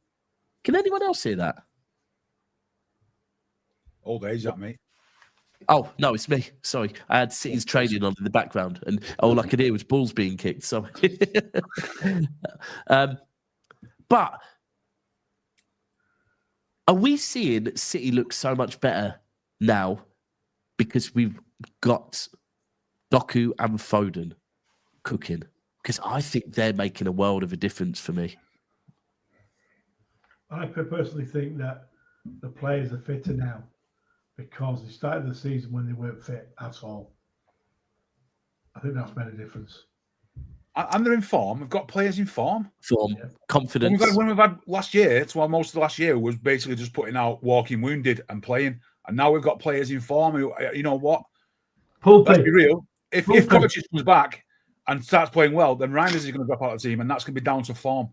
Can anyone else hear that? Old age, that, mate. Oh, no, it's me. Sorry. I had City's training on in the background and all I could hear was balls being kicked. So, but are we seeing City look so much better now because we've got Doku and Foden cooking? Because I think they're making a world of a difference for me. I personally think that the players are fitter now because they started the season when they weren't fit. That's all. I think that's made a difference. And they're in form. We've got players in form. Confidence. When we've had last year, most of the last year was basically just putting out walking wounded and playing. And now we've got players in form who, you know what? Let's be real. If Kovacic comes back and starts playing well, then Reinders is going to drop out of the team, and that's going to be down to form.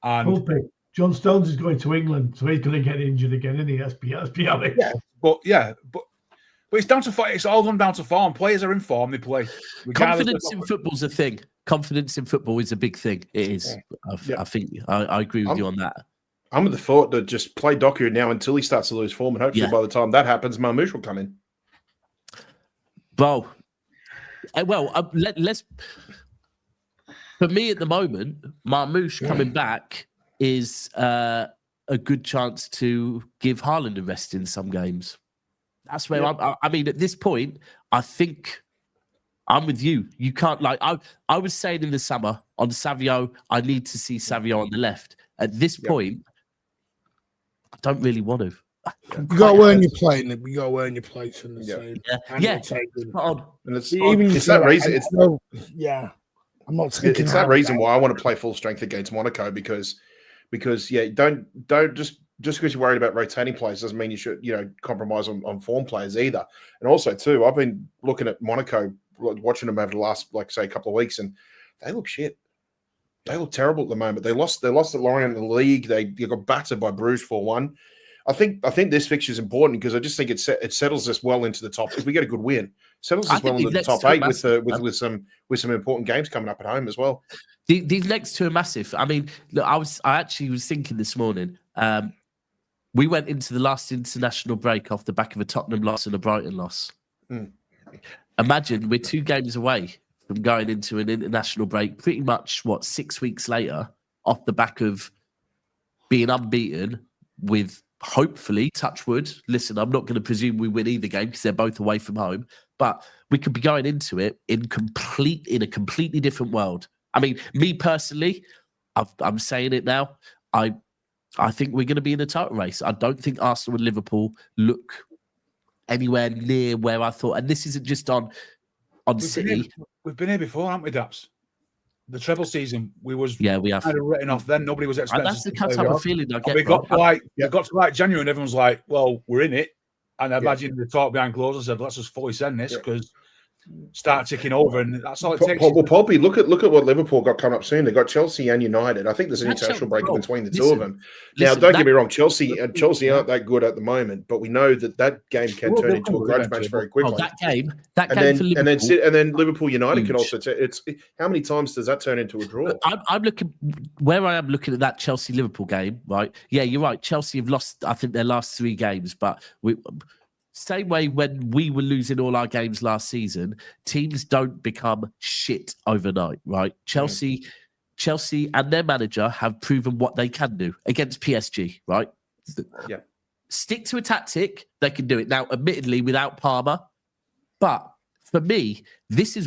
And John Stones is going to England, so he's going to get injured again, isn't he? Let's be honest. But it's down to form. It's all down to form. Players are in form; they play. Confidence in football's a thing. Confidence in football is a big thing. It is. I think I agree with you on that. I'm with the thought that just play Doku now until he starts to lose form, and hopefully by the time that happens, Marmoush will come in. Well, let's. For me, at the moment, Marmoush coming back is a good chance to give Haaland a rest in some games. That's where I mean, at this point, I think I'm with you. You can't I was saying in the summer on Savio, I need to see Savio on the left. At this point, I don't really want to. You got to earn your plate, Nick. You got to earn your place in the same. And it's that reason. I'm not taking it's that reason why I want to play full strength against Monaco because don't just because you're worried about rotating players doesn't mean you should compromise on form players either. And also too, I've been looking at Monaco, watching them over the last a couple of weeks, and they look shit. They look terrible at the moment. They lost the line in the league. They got battered by Bruges 4-1. I think this fixture is important because I just think it settles us well into the top. If we get a good win, settles us well into the top 8 with some important games coming up at home as well. These next two are massive. I mean, look, I actually was thinking this morning. We went into the last international break off the back of a Tottenham loss and a Brighton loss. Imagine we're 2 games away from going into an international break, pretty much 6 weeks later, off the back of being unbeaten with. Hopefully, touch wood. Listen, I'm not going to presume we win either game because they're both away from home, but we could be going into it in a completely different world. I mean, me personally, I'm saying it now. I think we're going to be in a title race. I don't think Arsenal and Liverpool look anywhere near where I thought. And this isn't just on City. We've been here before, haven't we, Daps? The treble season, we have kind of written off then. Nobody was expecting. And that's the kind of feeling I get. We got to January and everyone's like, well, we're in it. And I imagine the talk behind closed and said, let's just fully send this because start ticking over, and that's all it takes. Well, Poppy, look at what Liverpool got coming up soon. They got Chelsea and United. I think there's an international break between the two of them. Now, don't get me wrong, Chelsea aren't that good at the moment, but we know that game can turn into a grudge match very quickly. That game for Liverpool, and then Liverpool United can also. It's how many times does that turn into a draw? I'm looking where I am looking at that Chelsea Liverpool game. Right? Yeah, you're right. Chelsea have lost, I think, their last 3 games, but same way when we were losing all our games last season, teams don't become shit overnight, right? Chelsea and their manager have proven what they can do against PSG, right? Yeah. Stick to a tactic, they can do it. Now, admittedly, without Palmer. But for me, this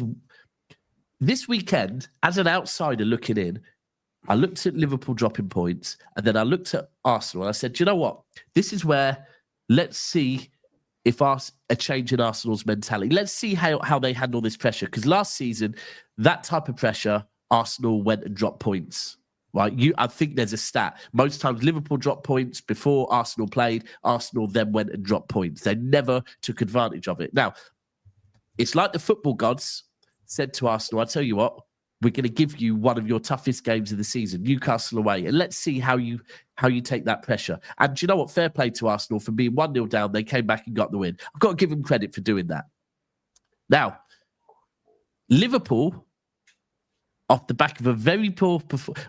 weekend, as an outsider looking in, I looked at Liverpool dropping points, and then I looked at Arsenal, and I said, do you know what? This is where, let's see if a change in Arsenal's mentality. Let's see how they handle this pressure. Because last season, that type of pressure, Arsenal went and dropped points. Right? I think there's a stat. Most times Liverpool dropped points before Arsenal played. Arsenal then went and dropped points. They never took advantage of it. Now, it's like the football gods said to Arsenal, I tell you what, we're going to give you one of your toughest games of the season, Newcastle away, and let's see how you take that pressure. And do you know what? Fair play to Arsenal for being 1-0 down. They came back and got the win. I've got to give them credit for doing that. Now, Liverpool, off the back of a very poor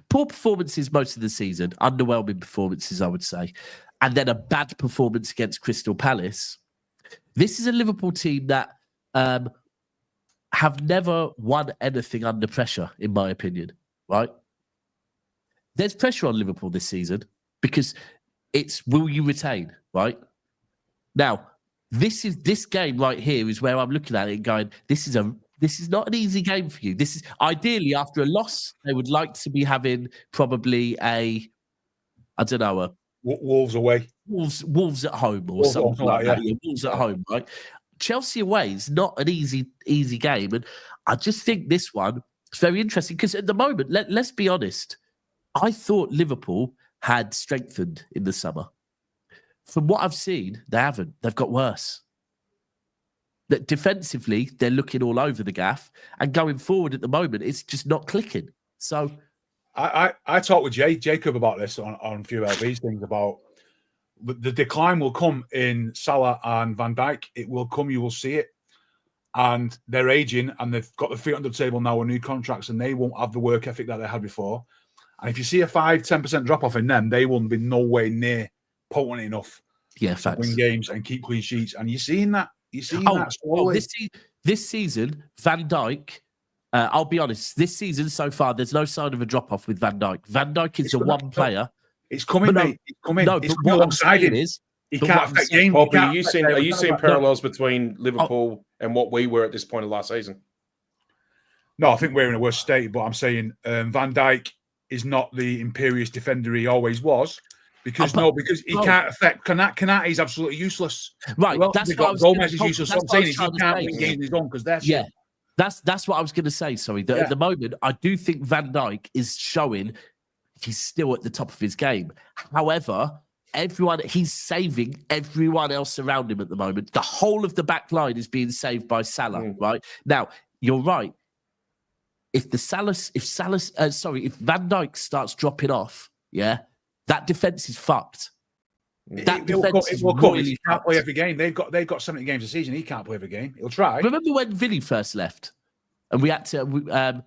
performances most of the season, underwhelming performances, I would say, and then a bad performance against Crystal Palace. This is a Liverpool team that have never won anything under pressure, in my opinion, right? There's pressure on Liverpool this season because it's will you retain, right? Now, this game right here is where I'm looking at it and going, this is not an easy game for you. This is ideally after a loss, they would like to be having probably Wolves away. Wolves at home or something like that. Yeah, Wolves at home, right? Chelsea away is not an easy game. And I just think this one is very interesting because at the moment, let's be honest, I thought Liverpool had strengthened in the summer. From what I've seen, they haven't. They've got worse. That defensively, they're looking all over the gaff. And going forward at the moment, it's just not clicking. So I talked with Jacob about this on a few LB's things about the decline will come in Salah and Van Dijk. It will come. You will see it. And they're aging and they've got their feet under the table now with new contracts and they won't have the work ethic that they had before. And if you see a 5-10% drop off in them, they will be no way near potent enough to win games and keep clean sheets. And you're seeing that. You're seeing that slowly. This season, Van Dijk, I'll be honest, this season so far, there's no sign of a drop off with Van Dijk. Van Dijk is the one player. It's coming, mate. It's coming. No, it's but what I'm saying is, he can't affect games. Bobby, are you seeing parallels between Liverpool and what we were at this point of last season? No, I think we're in a worse state, but I'm saying Van Dijk is not the imperious defender he always was. Because he can't affect. Kanat is absolutely useless. Right, that's what Gomez is useless. So I'm saying he can't win games on his own because that's That's what I was going to say. Sorry, that at the moment I do think Van Dijk is showing he's still at the top of his game. However, he's saving everyone else around him at the moment. The whole of the back line is being saved by Salah. Right now, you're right. if Van Dijk starts dropping off, that defense is fucked. That defense is really he can't play every game. They've got 70 games a season. He can't play every game. He'll try. Remember when Vinny first left, and we had to.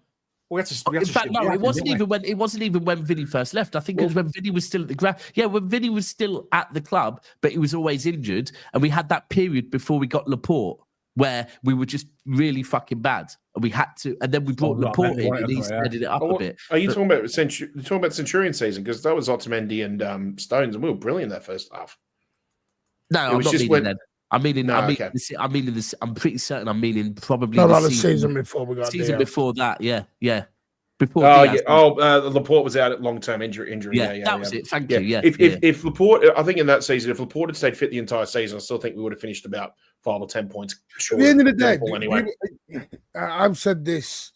It wasn't even when Vinny first left. I think it was when Vinny was still at the ground. Yeah, when Vinny was still at the club, but he was always injured, and we had that period before we got Laporte where we were just really fucking bad, and we had to. And then we brought Laporte in, and he steadied it up a bit. Are you talking about Centurion season? Because that was Otamendi and Stones, and we were brilliant that first half. No, I'm not meaning that. I'm pretty certain I'm meaning probably the season before we got before that. Yeah. Before Laporte was out at long-term injury. That was it. Thank you. Yeah. If Laporte, I think in that season, if Laporte had stayed fit the entire season, I still think we would have finished about 5 or 10 points. At the end of the day, anyway. I've said this.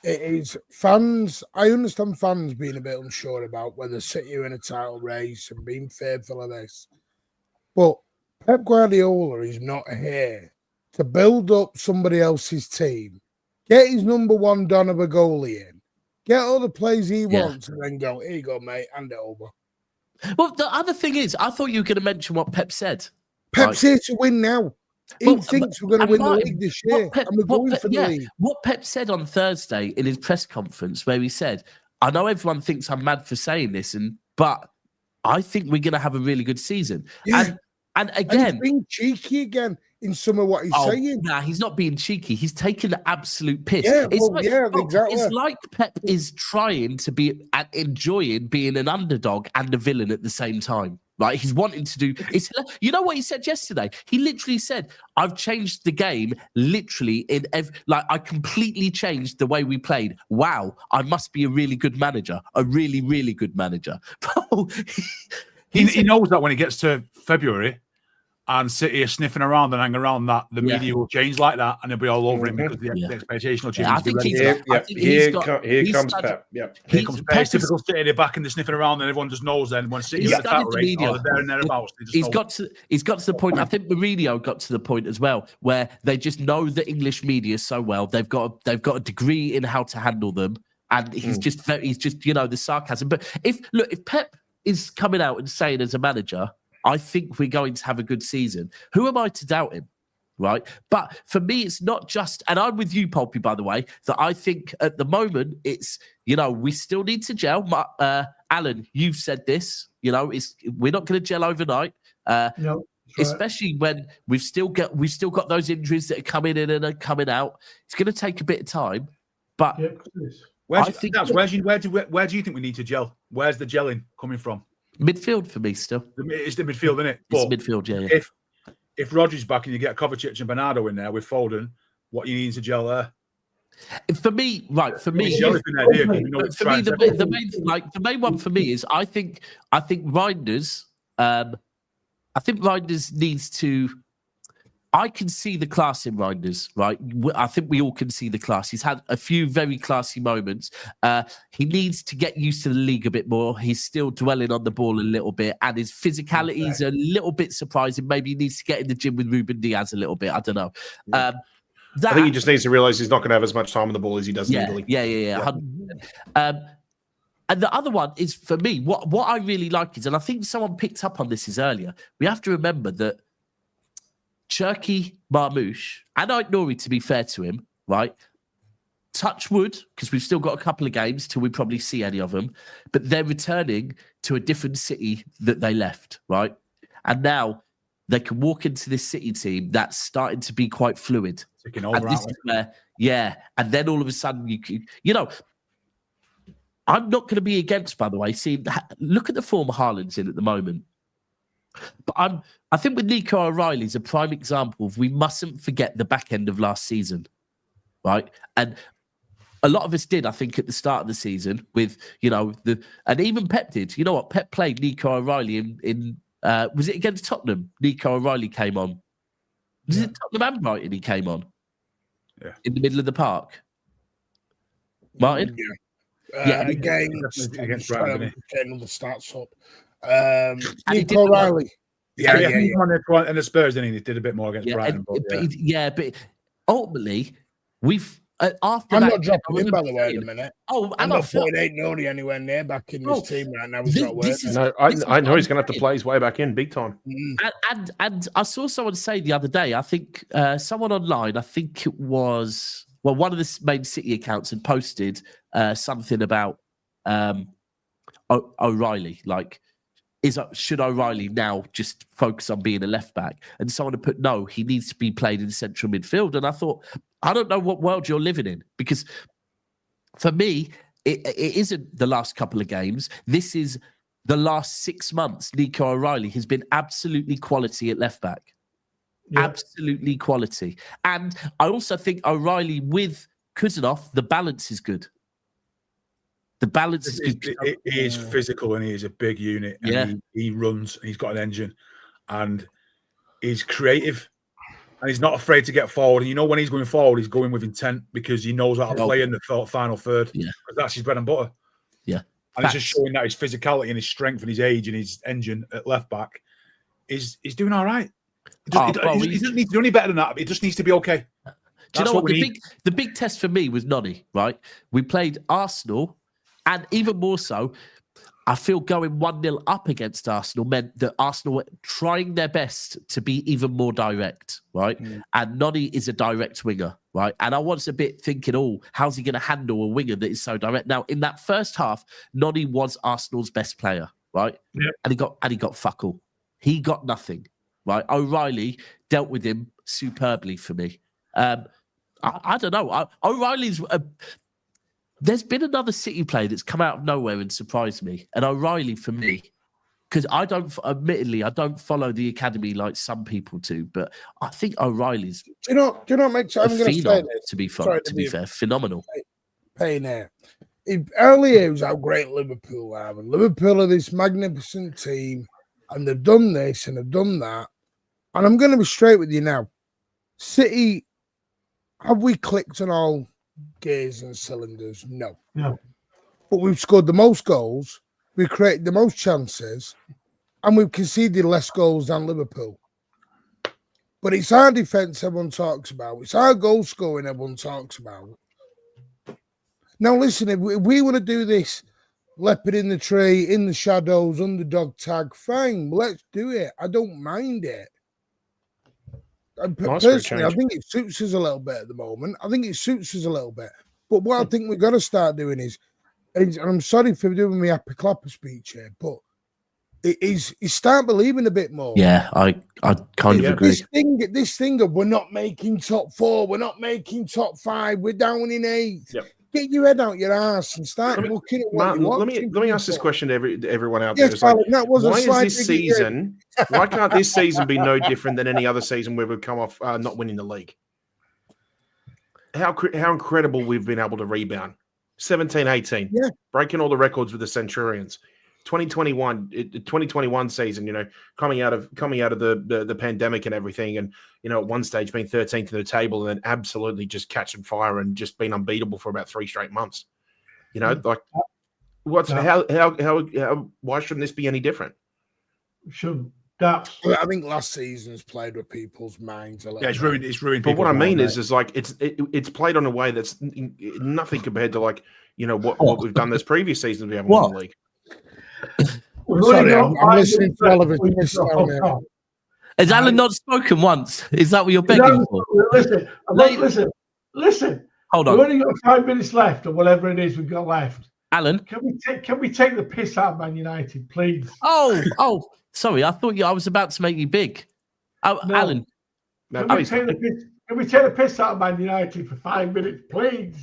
It is fans. I understand fans being a bit unsure about whether City are in a title race and being fearful of this, but Pep Guardiola is not here to build up somebody else's team, get his number one Donovan goalie in, get all the plays he wants, and then go, here you go, mate, hand it over. Well, the other thing is, I thought you were going to mention what Pep said. Pep's here to win now. He thinks we're going to win the league this year, and we're going for the league. What Pep said on Thursday in his press conference, where he said, I know everyone thinks I'm mad for saying this, but I think we're going to have a really good season. Yeah. And again, he's being cheeky again in some of what he's saying. Nah, he's not being cheeky. He's taking the absolute piss. Exactly. It's like Pep is trying to be and enjoying being an underdog and a villain at the same time. Right? He's wanting to do. You know what he said yesterday? He literally said, "I've changed the game. Literally I completely changed the way we played. Wow, I must be a really good manager. A really, really good manager." He knows that when he gets to February and City are sniffing around and hanging around, that the media will change like that, and they'll be all over him because the expectation will change. Here comes Pep. Yep. Here comes Pep. It's typical City. They're back and they're sniffing around, and everyone just knows then when City at the title race, they're there and thereabouts. He's got to the point. I think Mourinho got to the point as well where they just know the English media so well. They've got a degree in how to handle them, and he's just the sarcasm. But if Pep is coming out and saying as a manager, I think we're going to have a good season, who am I to doubt him, right? But for me, it's not just, and I'm with you, Pulpy, by the way, that I think at the moment it's, we still need to gel. Alan, you've said this, we're not going to gel overnight. No. Especially when we've still got those injuries that are coming in and are coming out. It's going to take a bit of time, but where do you think we need to gel? Where's the gelling coming from? Midfield for me still. It's the midfield, isn't it? It's the midfield, yeah. If Rodri's back and you get Kovacic and Bernardo in there with Foden, what you need to gel there? For me, the main one for me is I think Reinders. I think Reinders needs to. I can see the class in Reinders, right? I think we all can see the class. He's had a few very classy moments. He needs to get used to the league a bit more. He's still dwelling on the ball a little bit, and his physicality is a little bit surprising. Maybe he needs to get in the gym with Ruben Diaz a little bit. I don't know. I think he just needs to realise he's not going to have as much time on the ball as he does in Italy. Yeah. And the other one is, for me, what I really like is, and I think someone picked up on this earlier, we have to remember that Cherki, Marmoush, and Aït-Nouri, to be fair to him, right? Touch wood, because we've still got a couple of games till we probably see any of them, but they're returning to a different City that they left, right? And now they can walk into this City team that's starting to be quite fluid. And this is where, and then all of a sudden, I'm not going to be against, by the way, look at the form Haaland's in at the moment. But I think with Nico O'Reilly is a prime example of we mustn't forget the back end of last season, right? And a lot of us did, I think, at the start of the season with, and even Pep did. You know what? Pep played Nico O'Reilly in was it against Tottenham? Nico O'Reilly came on. Was it Tottenham and Brighton he came on? Yeah. In the middle of the park. Martin? Against Brighton. Getting all the stats up. Nico O'Reilly. And the Spurs, didn't he? He did a bit more against Brighton. But ultimately, After I'm that, not dropping him, by the way, in a minute. Oh, I'm not putting 8-0 anywhere near back in this team right now. He's not working. No, I know he's going to have to play his way back in big time. And I saw someone say the other day, I think someone online, I think it was, well, one of the main City accounts had posted something about O'Reilly, like, should O'Reilly now just focus on being a left back? And someone had put, no, he needs to be played in central midfield. And I thought, I don't know what world you're living in, because for me, it isn't the last couple of games. This is the last 6 months. Nico O'Reilly has been absolutely quality at left back. Yeah. Absolutely quality. And I also think O'Reilly with Kuzanov, the balance is good. The balance is good. He is physical and he is a big unit. And he runs and he's got an engine and he's creative and he's not afraid to get forward. And you know when he's going forward, he's going with intent because he knows how to play in the final third. Yeah. Because that's his bread and butter. Yeah. And it's just showing that his physicality and his strength and his age and his engine at left back is doing all right. He doesn't need to do any better than that. It just needs to be okay. Do you know what? The big test for me was Noni, right? We played Arsenal. And even more so, I feel going 1-0 up against Arsenal meant that Arsenal were trying their best to be even more direct, right? And Noni is a direct winger, right? And I was a bit thinking, how's he going to handle a winger that is so direct? Now, in that first half, Noni was Arsenal's best player, right? Yep. And he got fuck all. He got nothing, right? O'Reilly dealt with him superbly for me. I don't know. O'Reilly's... There's been another City player that's come out of nowhere and surprised me. And O'Reilly, for me, because I don't follow the academy like some people do, but I think O'Reilly's. Do you know, mate? I'm going to say this. To be fair, phenomenal. Pain there. Earlier, it was how great Liverpool are. And Liverpool are this magnificent team, and they've done this and they've done that. And I'm going to be straight with you now. City, have we clicked on all gears and cylinders? No. But we've scored the most goals, we've created the most chances, and we've conceded less goals than Liverpool. But it's our defence everyone talks about. It's our goal scoring everyone talks about. Now listen, if we want to do this leopard in the tree, in the shadows, underdog tag, fine, let's do it. I don't mind it. Personally, I think it suits us a little bit at the moment. But what I think we've got to start doing is and I'm sorry for doing my happy clapper speech here, but it is start believing a bit more. Yeah, I kind of agree. This thing of we're not making top 4, we're not making top 5, we're down in 8th. Yep. Get your head out your ass and start looking at what you want. Let me ask this question to everyone out there. Yes, Alan, why can't this season be no different than any other season where we've come off not winning the league? How incredible we've been able to rebound. 17-18, breaking all the records with the Centurions. 2021 season, coming out of the pandemic and everything, and at one stage being 13th in the table and then absolutely just catching fire and just being unbeatable for about 3 straight months. Like why shouldn't this be any different? I think last season's played with people's minds a little. Yeah, it's ruined. But what I mean is like it's played on a way that's nothing compared to like what we've done this previous season we haven't won the league. Sorry, I'm listening to all of it. Has Alan not spoken once? Is that what you're begging for? Listen. Hold on. We've only got 5 minutes left, or whatever it is we've got left. Alan, can we take the piss out of Man United, please? Oh, sorry. I thought I was about to make you big. No. Alan, can we take the piss out of Man United for 5 minutes, please?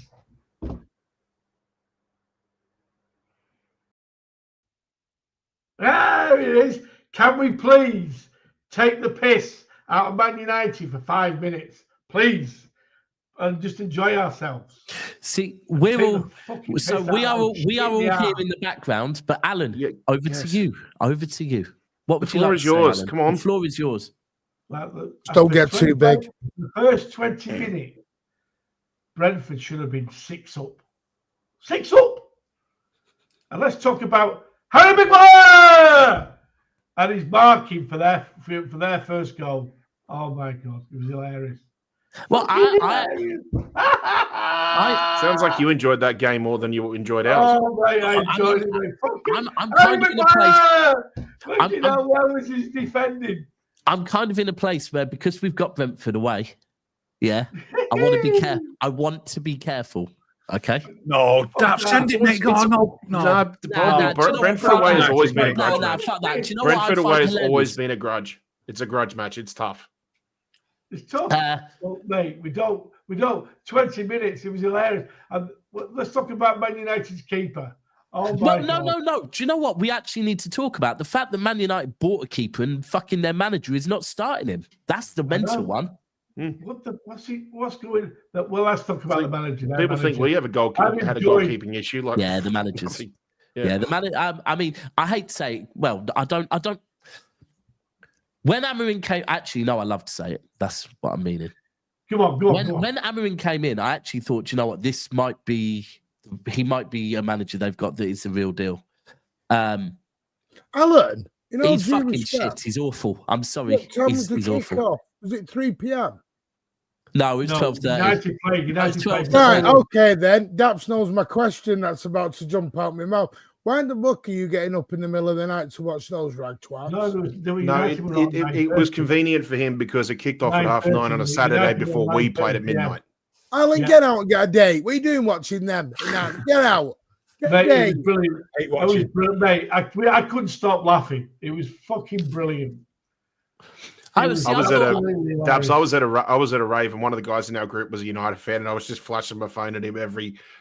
There it is. Can we please take the piss out of Man United for 5 minutes, please, and just enjoy ourselves? See, we are all here in the background, but Alan, over to you. What would you like to say, Alan? Alan? Come on, the floor is yours. Don't get too big. The first 20 minutes, Brentford should have been 6 up. 6 up. And let's talk about Harry Maguire and his marking for their first goal. Oh my God, it was hilarious. Well, Sounds like you enjoyed that game more than you enjoyed ours. Oh, mate, I enjoyed it. I'm kind of in a place. Where was his defending? I'm kind of in a place where, because we've got Brentford away, I want to be careful. I want to be careful. Okay. No, send it, mate. No. Brentford away has always been a grudge. No, fuck that. Do you know Brentford what away has always been a grudge. It's a grudge match. It's tough. It's tough. Well, mate, we don't. 20 minutes. It was hilarious. And let's talk about Man United's keeper. Oh my God. No. Do you know what we actually need to talk about? The fact that Man United bought a keeper and fucking their manager is not starting him. That's the mental one. What's going? Well, let's talk about the manager. People think we have a goalkeeping issue. Like, the managers. The manager. I mean, I hate to say it. Well, I don't. When Amorim came, actually, no, I love to say it. That's what I'm meaning. Go on. When Amorim came in, I actually thought, you know what, he might be a manager they've got that is the real deal. Alan, he's fucking shit. He's awful. I'm sorry. He's awful. Was it 3 p.m.? No, it was 12:30. United played. Right, okay then. Daps knows my question that's about to jump out my mouth. Why in the book are you getting up in the middle of the night to watch those rag twats? It was convenient for him because it kicked off at 9:30 on a Saturday before we played at midnight. Alan, get out and get a date. What are you doing watching them? Get out. Get a date. It was brilliant. Mate, I couldn't stop laughing. It was fucking brilliant. I was at a rave, and one of the guys in our group was a United fan, and I was just flashing my phone at him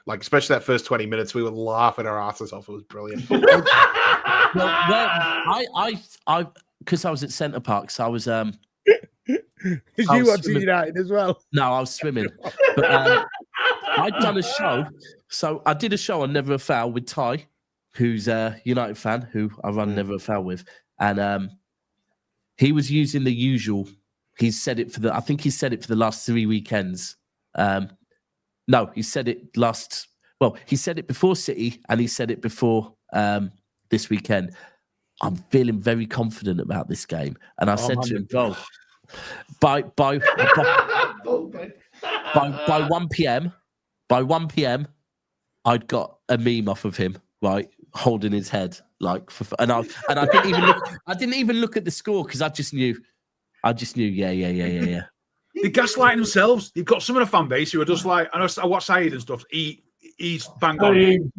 especially that first 20 minutes. We were laughing our asses off. It was brilliant. I because I was at Centre Park, so I was Is you watching United as well? No, I was swimming. But I'd done a show. So I did a show on Never a Foul with Ty, who's a United fan, who I run Never a Foul with, and he was using the usual. I think he said it for the last 3 weekends. No, he said it he said it before City and he said it before this weekend. I'm feeling very confident about this game. And I said to him, bro, by 1 p.m., I'd got a meme off of him, right? Holding his head, I didn't even look at the score because I just knew. Yeah. They're gaslighting themselves. You've got some of the fan base who are just like, I watch Saeed and stuff. He's bang on.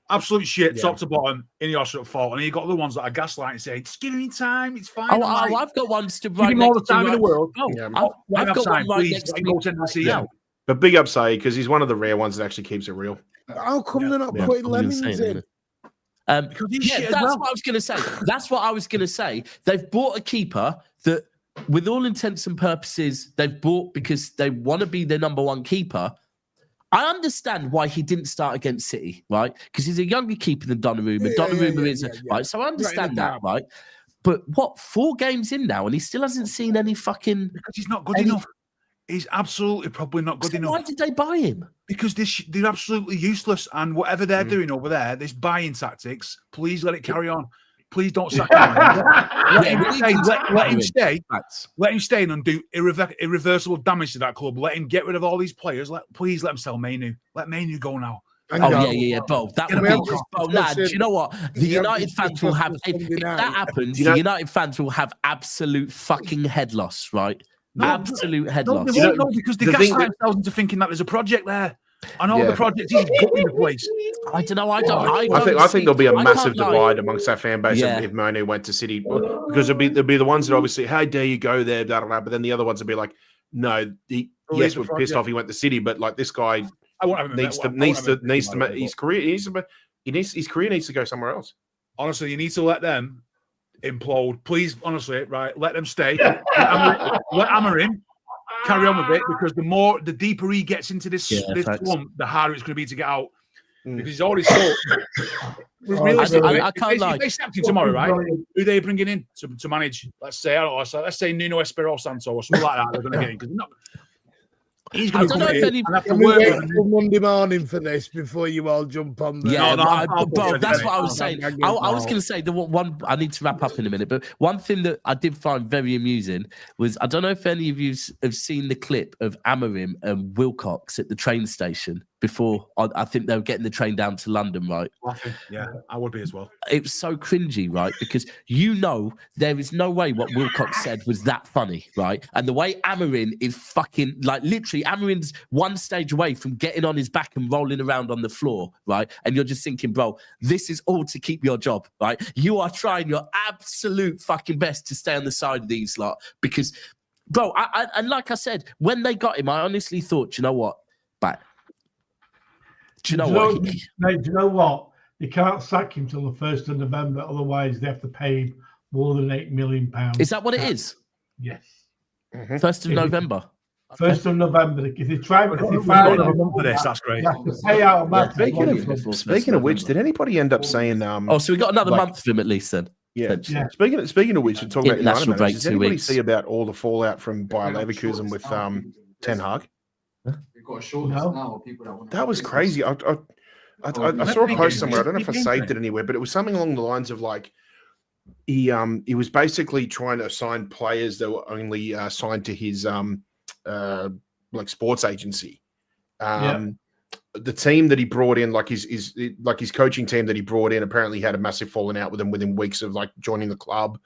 Absolute shit, top to bottom, in your sort of fault. And you got the ones that are gaslighting, saying, just give me time, it's fine. I've got one to right. Give him all the time in the world. I've got one right next to me. But big up Saeed, because he's one of the rare ones that actually keeps it real. How come they're not putting lemons in? That's what I was going to say. That's what I was going to say. They've bought a keeper that, with all intents and purposes, they've bought because they want to be their number one keeper. I understand why he didn't start against City, right? Because he's a younger keeper than Donnarumma. Donnarumma is right. So I understand that, right? But 4 games in now, and he still hasn't seen any fucking. Because he's not good enough. He's absolutely probably not good enough. Why did they buy him? Because they're absolutely useless, and whatever they're doing over there, this buying tactics. Please let it carry on. Please don't sack him. Let him stay. Let him stay and do irreversible damage to that club. Let him get rid of all these players. Please let him sell Mainu. Let Mainu go now. Yeah, Bo. That would be. Do you know what? The United fans will have. If that happens, the United fans will have absolute fucking head loss, right? Absolute head loss. No, because they gaslight themselves into thinking that there's a project there. And all the projects he's put in place. I don't know. I think there'll be a massive divide amongst that fan base if Manu went to City, because there'll be the ones that obviously, how dare you go there, blah, blah, blah, but then the other ones will be like, no, we're pissed off he went to City, but like this guy his career needs to go somewhere else. Honestly, you need to let them implode. Please, honestly, right? Let them stay. Let Amorim carry on with it, because the deeper he gets into this slump, the harder it's going to be to get out. Because he's already sold. I can't lie. If they snapped him tomorrow, right? Who are they bringing in to manage? Let's say Nuno Espirito Santo or something like that. They're going to get in, because He's I going to don't know come if in any. and have to Can we work wait with him. till Monday morning for this before you all jump on there? Yeah, No, I'll bro, put that's it what I in. was saying. I was going to say the one. I need to wrap up in a minute, but one thing that I did find very amusing was I don't know if any of you have seen the clip of Amorim and Wilcox at the train station before. I think they were getting the train down to London, right? Laughing. Yeah, I would be as well. It was so cringy, right? Because there is no way what Wilcox said was that funny, right? And the way Amorim is fucking like literally Amorim's one stage away from getting on his back and rolling around on the floor, right? And you're just thinking, bro, this is all to keep your job, right? You are trying your absolute fucking best to stay on the side of these lot because, bro, and like I said, when they got him, I honestly thought, you know what? But do you know what? Mate, do you know what? They can't sack him till the 1st of November, otherwise they have to pay him more than £8 million. Is that what it is? Yes. 1st of November. 1st of November. If they try, if they We've find got a him, month for this. That's great. they have to pay out a massive Speaking of which, did anybody end up saying? Oh, so we got another month of him at least then. Yeah. Yeah. Speaking of which, and talking about International United break, managers, 2 did anybody weeks. see about all the fallout from Bayer Leverkusen with Ten Hag? That was crazy. I saw a post somewhere. I don't know if I saved it anywhere, but it was something along the lines of like he was basically trying to sign players that were only signed to his like sports agency. The team that he brought in, like his coaching team that he brought in, apparently had a massive falling out with him within weeks of like joining the club.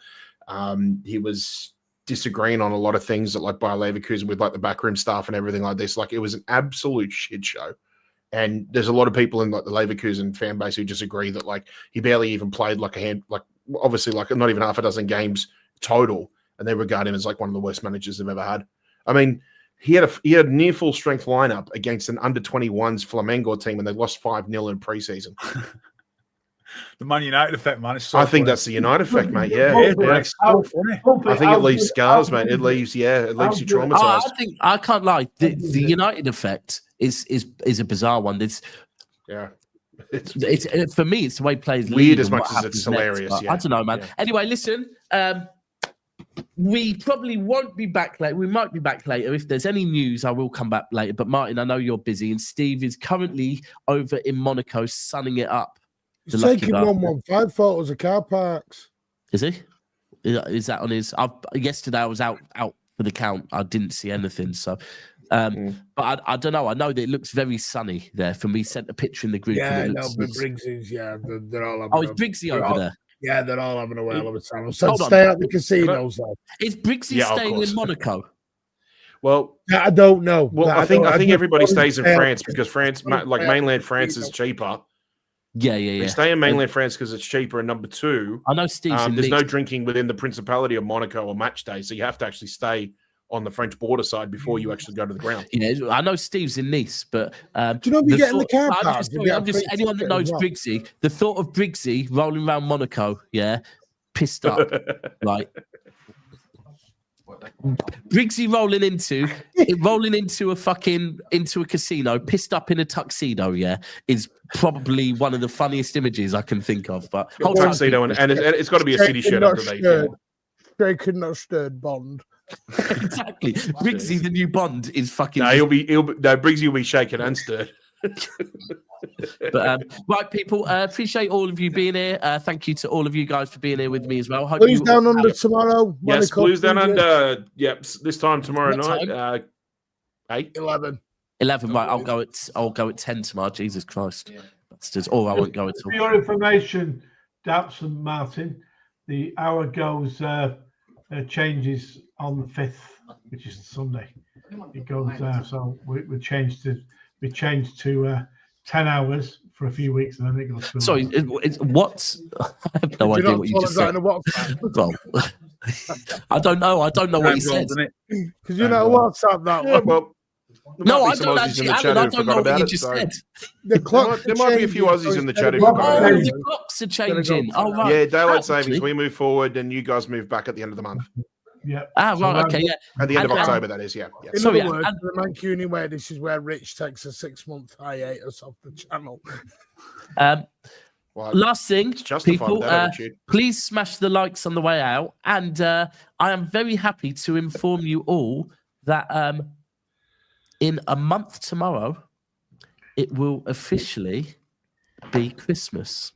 He was disagreeing on a lot of things that like Bayer Leverkusen with like the backroom staff and everything like this. Like it was an absolute shit show. And there's a lot of people in like the Leverkusen fan base who disagree that like he barely even played like obviously like not even half a dozen games total, and they regard him as like one of the worst managers they've ever had. I mean, he had a near full strength lineup against an under 21s Flamengo team, and they lost 5-0 in preseason. The Man United effect, man. I think that's the United effect, mate. Yeah, It's so funny. I think it leaves scars, mate. It leaves you traumatized. I can't lie. The United effect is a bizarre one. It's for me, it's the way players weird lead as and much what as happens it's hilarious. next. Yeah. I don't know, man. Yeah. Anyway, listen. We probably won't be back later. We might be back later. If there's any news, I will come back later. But Martin, I know you're busy, and Steve is currently over in Monaco sunning it up. He's taking 115 photos of car parks. Is he? Is that on his? Yesterday I was out for the count. I didn't see anything. So, but I don't know. I know that it looks very sunny there. For me, sent a picture in the group. Yeah, and no, but Briggsy's, they're all having. Oh, is Briggsy over there? Yeah, they're all having a whale of a time. So Hold stay on. at the casinos, though. Is Briggsy staying in Monaco? Well, I don't know. Well, I think everybody stays in France because France, like mainland France, is cheaper. Yeah. They stay in mainland France because it's cheaper. And number two, I know Steve's there's no drinking within the Principality of Monaco or match day, so you have to actually stay on the French border side before you actually go to the ground. Yeah, I know Steve's in Nice, but do you know if you get in the car park? I'm just anyone that knows Briggsy, the thought of Briggsy rolling around Monaco, pissed up, right? Briggsy rolling into a casino, pissed up in a tuxedo, is probably one of the funniest images I can think of. But tuxedo and it's got to be a city shirt underneath. Shaken, not stirred, Bond. Exactly. Briggsy, the new Bond, is fucking. No, Briggsy will be shaken and stirred. But right, people, appreciate all of you being here. Thank you to all of you guys for being here with me as well. Hope Blues down under tomorrow. Yes, Blues down under. Yep, this time tomorrow what night. Time? 11. 11. Right, I'll go at 10 tomorrow. Jesus Christ, bastards! Or I won't go at all. For your information, Daps and Martin, the hour goes changes on the 5th, which is Sunday. It goes so we changed to 10 hours for a few weeks, and then it goes. Sorry, what? I have no idea what you just said. Well, I don't know. I don't know what you said. Because you know WhatsApp that one. Well, no, I don't actually. I don't know what you just said. The clock. There might be a few Aussies in the chat who forgot about it. The clocks are changing. Oh, right. Yeah, daylight savings. We move forward, and you guys move back at the end of the month. Yeah. Right. Okay. Yeah. At the end of October, that is. Yeah. In other words, the Mancunian way, this is where Rich takes a 6-month hiatus off the channel. Last thing, people, please smash the likes on the way out, and I am very happy to inform you all that in a month tomorrow, it will officially be Christmas.